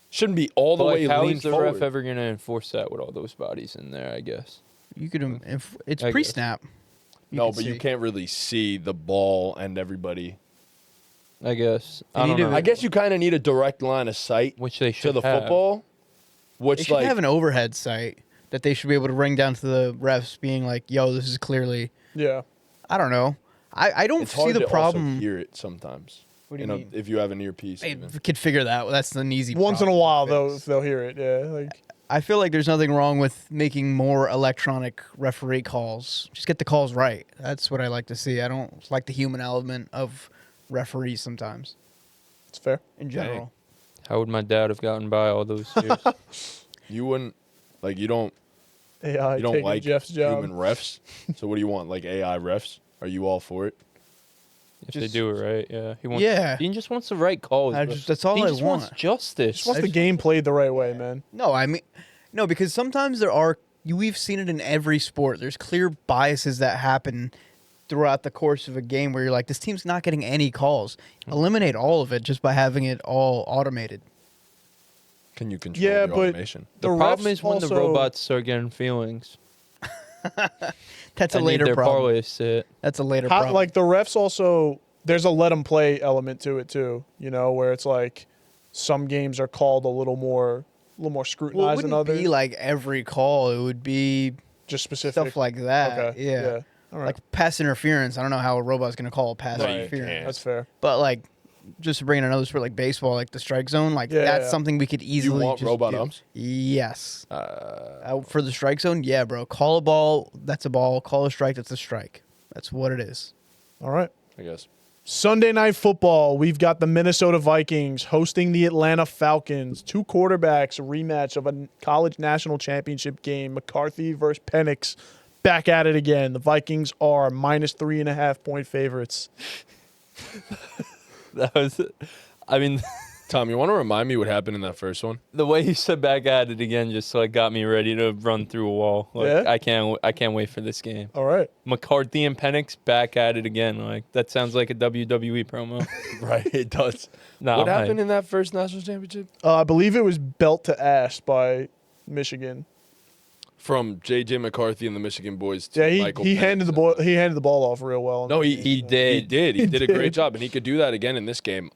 shouldn't be all the But way like, how lean is the forward. ref ever going to enforce that with all those bodies in there? I guess. You could if it's I guess. pre-snap. No, could but you see. can't really see the ball and everybody. I guess. They I need don't to- know. I guess you kind of need a direct line of sight Which they to should the have. football, They which should like have an overhead sight that they should be able to ring down to the refs, being like, "Yo, this is clearly." Yeah. I don't know. I don't it's see hard the to problem. also hear it sometimes. What do you mean? If you have an earpiece. They even. could figure that. That's an easy. Once in a problem to while fix. they'll hear it. Yeah. Like I feel like there's nothing wrong with making more electronic referee calls. Just get the calls right. That's what I like to see. I don't like the human element of referees sometimes it's fair. in general. How would my dad have gotten by all those years? You wouldn't like you don't AI you don't taking like Jeff's job. human refs. So what do you want? Like AI refs? Are you all for it? If they Just- do it right, yeah. He wants, Yeah. Dean just wants the right calls. I bro. just- that's all Dean I just wants want. justice. Just wants the game played the right way, man. No, I mean, no, because sometimes we've seen it in every sport. There's clear biases that happen throughout the course of a game where you're like, this team's not getting any calls. Eliminate all of it just by having it all automated. Can you control Yeah, the but automation? The refs problem is when the also- robots start getting feelings. That's a I need later their problem. parlay sit. That's a later How, problem. like the refs also, there's a let them play element to it too. You know, where it's like some games are called a little more well, it scrutinized than wouldn't others. be like every call. It would be just specific stuff like that. Okay. Yeah. All right. Like pass interference. I don't know how a robot's going to call a pass No, you interference. can't. That's fair. But like, just to bring in another sport like baseball, like the strike zone, like Yeah, that's yeah. something we could easily want just robot do. umps? Yes. For the strike zone, yeah, bro. Call a ball, that's a ball. Call a strike, that's a strike. That's what it is. All right. I guess. Sunday Night Football, we've got the Minnesota Vikings hosting the Atlanta Falcons. 2 quarterbacks, a rematch of a college national championship game. McCarthy versus Penix back at it again. The Vikings are -3.5 point favorites. That was, I mean, Tom, you want to remind me what happened in that first one? the way you said back at it again just like got me ready to run through a wall. Like, Yeah? I can't wait for this game. All right. McCarthy and Penix back at it again. Like that sounds like a WWE promo. Right, it does. Nah, What I'm happened hyped. in that first national championship? I believe it was belt to ass by Michigan. From J.J. McCarthy and the Michigan boys to Yeah, Michael he Penix. handed the ball off real well. No, he He did. did. He did a great job, and he could do that again in this game.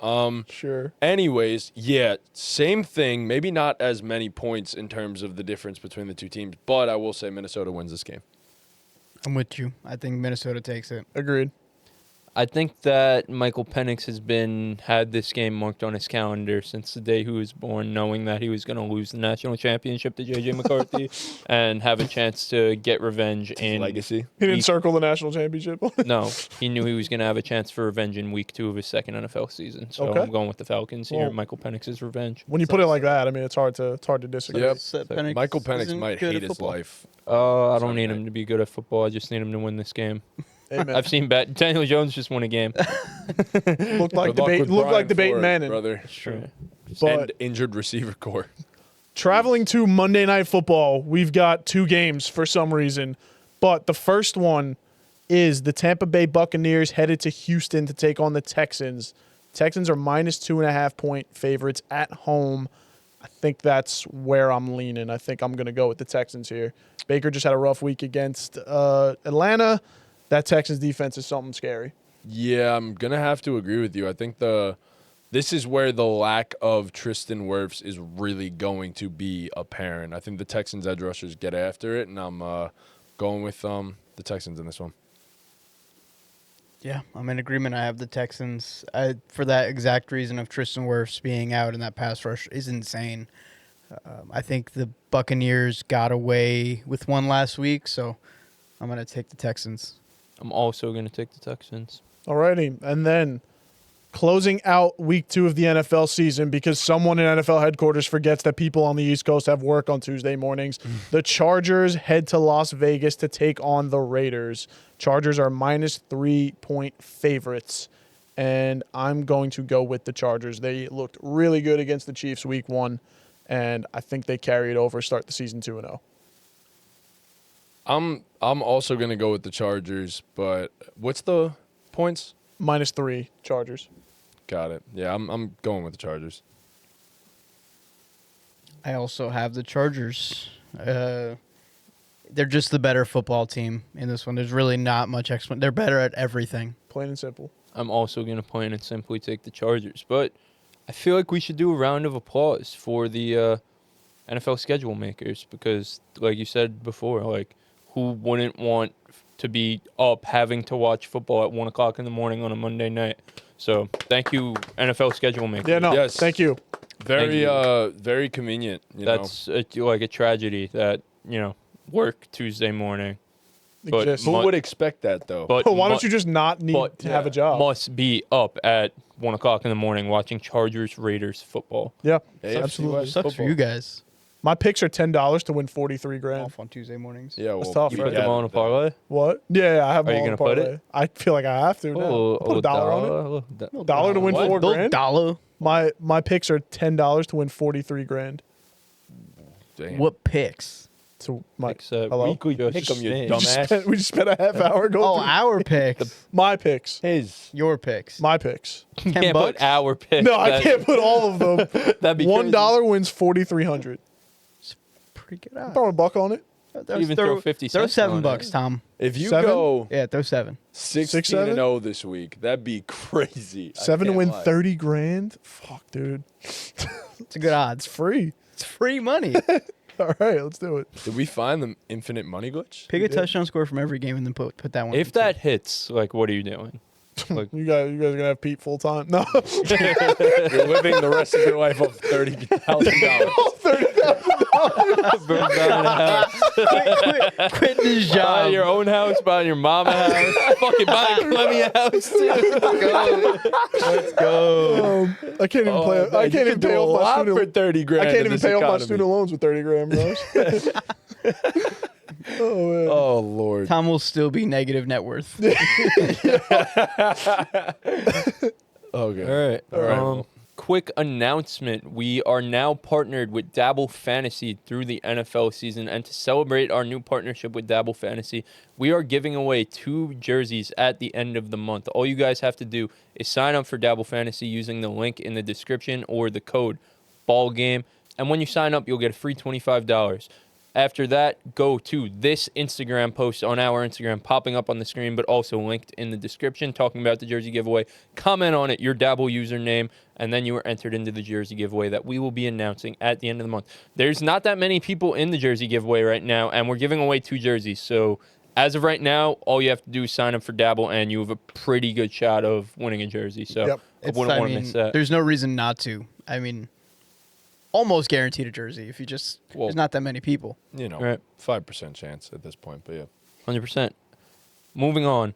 Sure. Anyways, yeah, same thing. Maybe not as many points in terms of the difference between the two teams, but I will say Minnesota wins this game. I'm with you. I think Minnesota takes it. Agreed. I think that Michael Penix has had this game marked on his calendar since the day he was born, knowing that he was going to lose the national championship to J.J. McCarthy and have a chance to get revenge in Legacy. He didn't circle the national championship. No, he knew he was going to have a chance for revenge in week 2 of his second NFL season. So Okay. I'm going with the Falcons here. Well, Michael Penix's revenge. When you put it like that, I mean, it's hard to disagree. Yep. Penix Michael Penix isn't might good hate at his football. life. I don't Sunday need him night. to be good at football. I just need him to win this game. Amen. I've seen Daniel Jones just won a game. Looked like Good luck with Brian debate Flores, Manning. brother. Sure. But And injured receiver core. traveling to Monday Night Football, we've got 2 games for some reason. But the first one is the Tampa Bay Buccaneers headed to Houston to take on the Texans. Texans are minus 2.5 point favorites at home. I think that's where I'm leaning. I think I'm going to go with the Texans here. Baker just had a rough week against Atlanta. That Texans defense is something scary. Yeah, I'm gonna have to agree with you. I think this is where the lack of Tristan Wirfs is really going to be apparent. I think the Texans edge rushers get after it, and I'm going with the Texans in this one. Yeah, I'm in agreement. I have the Texans for that exact reason of Tristan Wirfs being out, and that pass rush is insane. I think the Buccaneers got away with one last week, so I'm going to take the Texans. I'm also going to take the Texans. Alrighty, and then closing out week 2 of the NFL season because someone in NFL headquarters forgets that people on the East Coast have work on Tuesday mornings. The Chargers head to Las Vegas to take on the Raiders. Chargers are minus 3 point favorites, and I'm going to go with the Chargers. They looked really good against the Chiefs week 1, and I think they carry it over, start the season 2-0. I'm also gonna go with the Chargers, but what's the points? Minus 3 Chargers. Got it. Yeah, I'm going with the Chargers. I also have the Chargers. They're just the better football team in this one. There's really not much explanation. They're better at everything. Plain and simple. I'm also going to plain and simply take the Chargers. But I feel like we should do a round of applause for the NFL schedule makers because, like you said before, like who wouldn't want to be up having to watch football at 1 o'clock in the morning on a Monday night? So thank you, NFL schedule makers. Yeah, no, Yes. thank you. Very convenient. That's like a tragedy that, work Tuesday morning. But Exists. Who Mon- would expect that though? But Why don't you just not need but- to have a job? must be up at 1 o'clock in the morning watching Chargers Raiders football. Yeah, AFC absolutely. West Sucks for football. you guys. My picks are $10 to win 43 grand. Off on Tuesday mornings. Yeah, well, tough, you right? Put them got on a it. parlay. What? Yeah, I have Are them you all gonna in put parlay. it? I feel like I have to now. I'll put a dollar on it. Dollar to win What? 4 grand. Dollar. My picks are $10 to win 43 grand. Damn. What picks? So my Picks a hello. weekly Pick 'em, you spin. dumbass. We just spent a half hour going Oh, through our picks. my picks. His. Your picks. My picks. You 10 can't bucks? put our picks. No, I can't put all of them. That'd be $1 wins 4,300. Pretty good. Throw a buck on it. Even throw 50 Throw cents on $7, it. Tom. If you 7? go Yeah, throw 7. 16-0 this week, that'd be crazy. I 7 to can't win lie. 30 grand. Fuck, dude. It's a good odds. It's free. It's free money. All right, let's do it. Did we find the infinite money glitch? Pick a touchdown score from every game and then put that one. If that hits, like, what are you doing? Like, You guys are gonna have Pete full time. No. You're living the rest of your life off $30,000. quit his buy job. your own house, buy your mama house, fucking buy Clemmy a house too. Let's go. I can't even play. I can't even pay off my for student. 30 grand. I can't in even this pay off my economy. student loans with 30 grand, bro. Oh man. Oh Lord. Tom will still be negative net worth. Okay. All right. well. Quick announcement. We are now partnered with Dabble Fantasy through the NFL season. And to celebrate our new partnership with Dabble Fantasy, we are giving away 2 jerseys at the end of the month. All you guys have to do is sign up for Dabble Fantasy using the link in the description or the code BallGame. And when you sign up, you'll get a free $25. After that, go to this Instagram post on our Instagram, popping up on the screen, but also linked in the description, talking about the jersey giveaway. Comment on it, your Dabble username, and then you are entered into the jersey giveaway that we will be announcing at the end of the month. There's not that many people in the jersey giveaway right now, and we're giving away 2 jerseys. So as of right now, all you have to do is sign up for Dabble, and you have a pretty good shot of winning a jersey. So Yep. I wouldn't want to miss that. There's no reason not to. I mean, almost guaranteed a jersey if you just Well- there's not that many people. You know, Right. 5% chance at this point, but yeah. 100%. Moving on.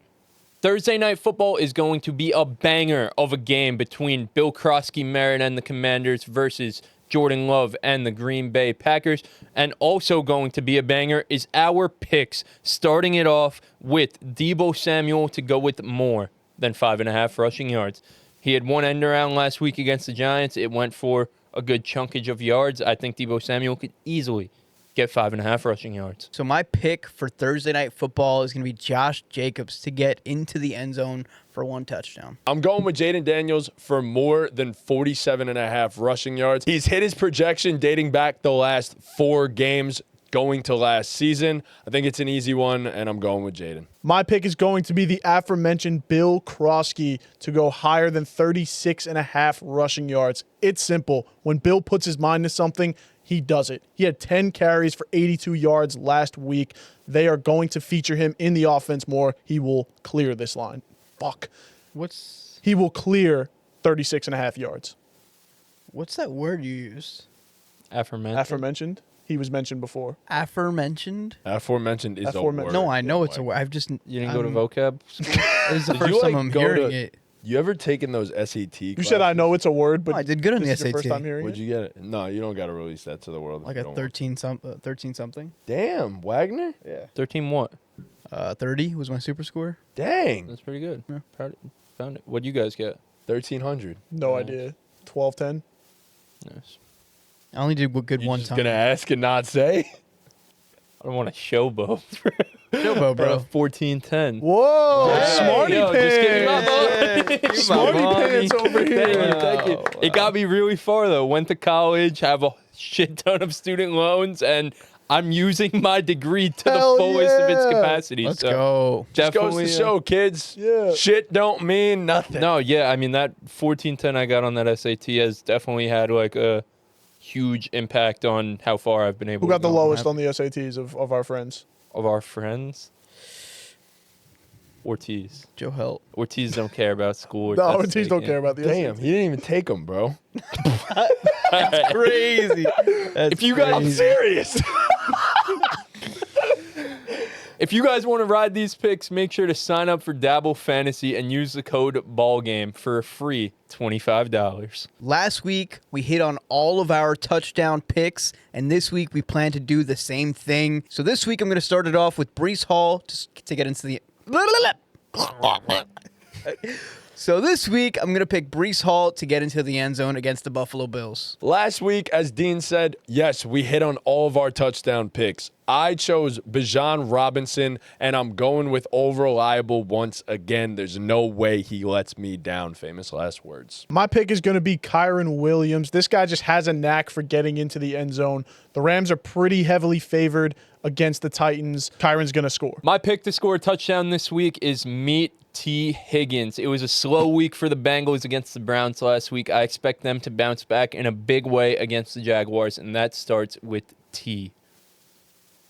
Thursday Night Football is going to be a banger of a game between Bill Krosky Merritt and the Commanders versus Jordan Love and the Green Bay Packers. And also going to be a banger is our picks, starting it off with Deebo Samuel to go with more than 5.5 rushing yards. He had one end around last week against the Giants. It went for a good chunkage of yards. I think Deebo Samuel could easily get 5.5 rushing yards. So my pick for Thursday Night Football is going to be Josh Jacobs to get into the end zone for 1 touchdown. I'm going with Jaden Daniels for more than 47.5 rushing yards. He's hit his projection dating back the last 4 games going to last season. I think it's an easy one, and I'm going with Jaden. My pick is going to be the aforementioned Bill Krosky to go higher than 36.5 rushing yards. It's simple. When Bill puts his mind to something, he does it. He had 10 carries for 82 yards last week. They are going to feature him in the offense more. He will clear this line. He will clear 36.5 yards. What's that word you used? Aforementioned. He was mentioned before. Aforementioned? Aforementioned is a Aforementioned. word. No, I know it's a word. I've just You didn't go to vocab school? This is the Did first you, time like, I'm go hearing to- it. You ever taken those SAT You said I know it's a word, but Oh, I did good on this the is your first SAT. time hearing Would it? you get it? No, you don't got to release that to the world. Like if a you don't want 13 something. Damn, Wagner? Yeah. 13 what? 30 was my super score. Dang. That's pretty good. Yeah. Found it. What'd you guys get? 1,300. No Nice. idea. 12-10. Nice. I only did good You one just time. going to ask and not say? I don't want to showboat. Showboat, bro. 14-10. Whoa, Hey, smarty yo, pants. just give me my ball. Smarty pants over here. Thank you. It got me really far, though. Went to college, have a shit ton of student loans, and I'm using my degree to Hell the fullest of its yeah. capacity. Let's so go. Just goes definitely, to show, kids. Yeah. Shit don't mean nothing. No, yeah, I mean, that 14-10 I got on that SAT has definitely had, like, a huge impact on how far I've been able Who to got the go. lowest on the SATs of our friends? Of our friends? Ortiz. Joe Helt. Ortiz don't care about school. No, That's Ortiz don't taken. care about the Damn, SATs. he didn't even take them, bro. Crazy. If you guys, I'm serious. if you guys want to ride these picks, make sure to sign up for Dabble Fantasy and use the code BallGame for a free $25. Last week, we hit on all of our touchdown picks, and this week we plan to do the same thing. So this week, I'm going to start it off with Breece Hall to get into the... So this week, I'm going to pick Breece Hall to get into the end zone against the Buffalo Bills. Last week, as Dean said, yes, we hit on all of our touchdown picks. I chose Bijan Robinson, and I'm going with Old Reliable once again. There's no way he lets me down. Famous last words. My pick is going to be Kyron Williams. This guy just has a knack for getting into the end zone. The Rams are pretty heavily favored against the Titans. Kyron's going to score. My pick to score a touchdown this week is Meet T. Higgins. It was a slow week for the Bengals against the Browns last week. I expect them to bounce back in a big way against the Jaguars, and that starts with T.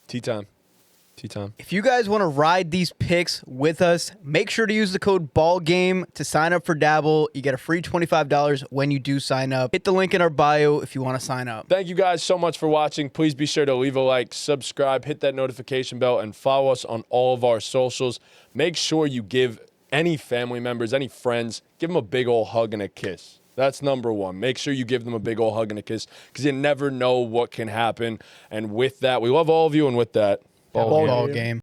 Tea time. Tea time. If you guys want to ride these picks with us, make sure to use the code BallGame to sign up for Dabble. You get a free $25 when you do sign up. Hit the link in our bio if you want to sign up. Thank you guys so much for watching. Please be sure to leave a like, subscribe, hit that notification bell, and follow us on all of our socials. Make sure you give any family members, any friends, give them a big old hug and a kiss. That's number one. Make sure you give them a big old hug and a kiss because you never know what can happen. And with that, we love all of you. And with that, Ball Ball game. game.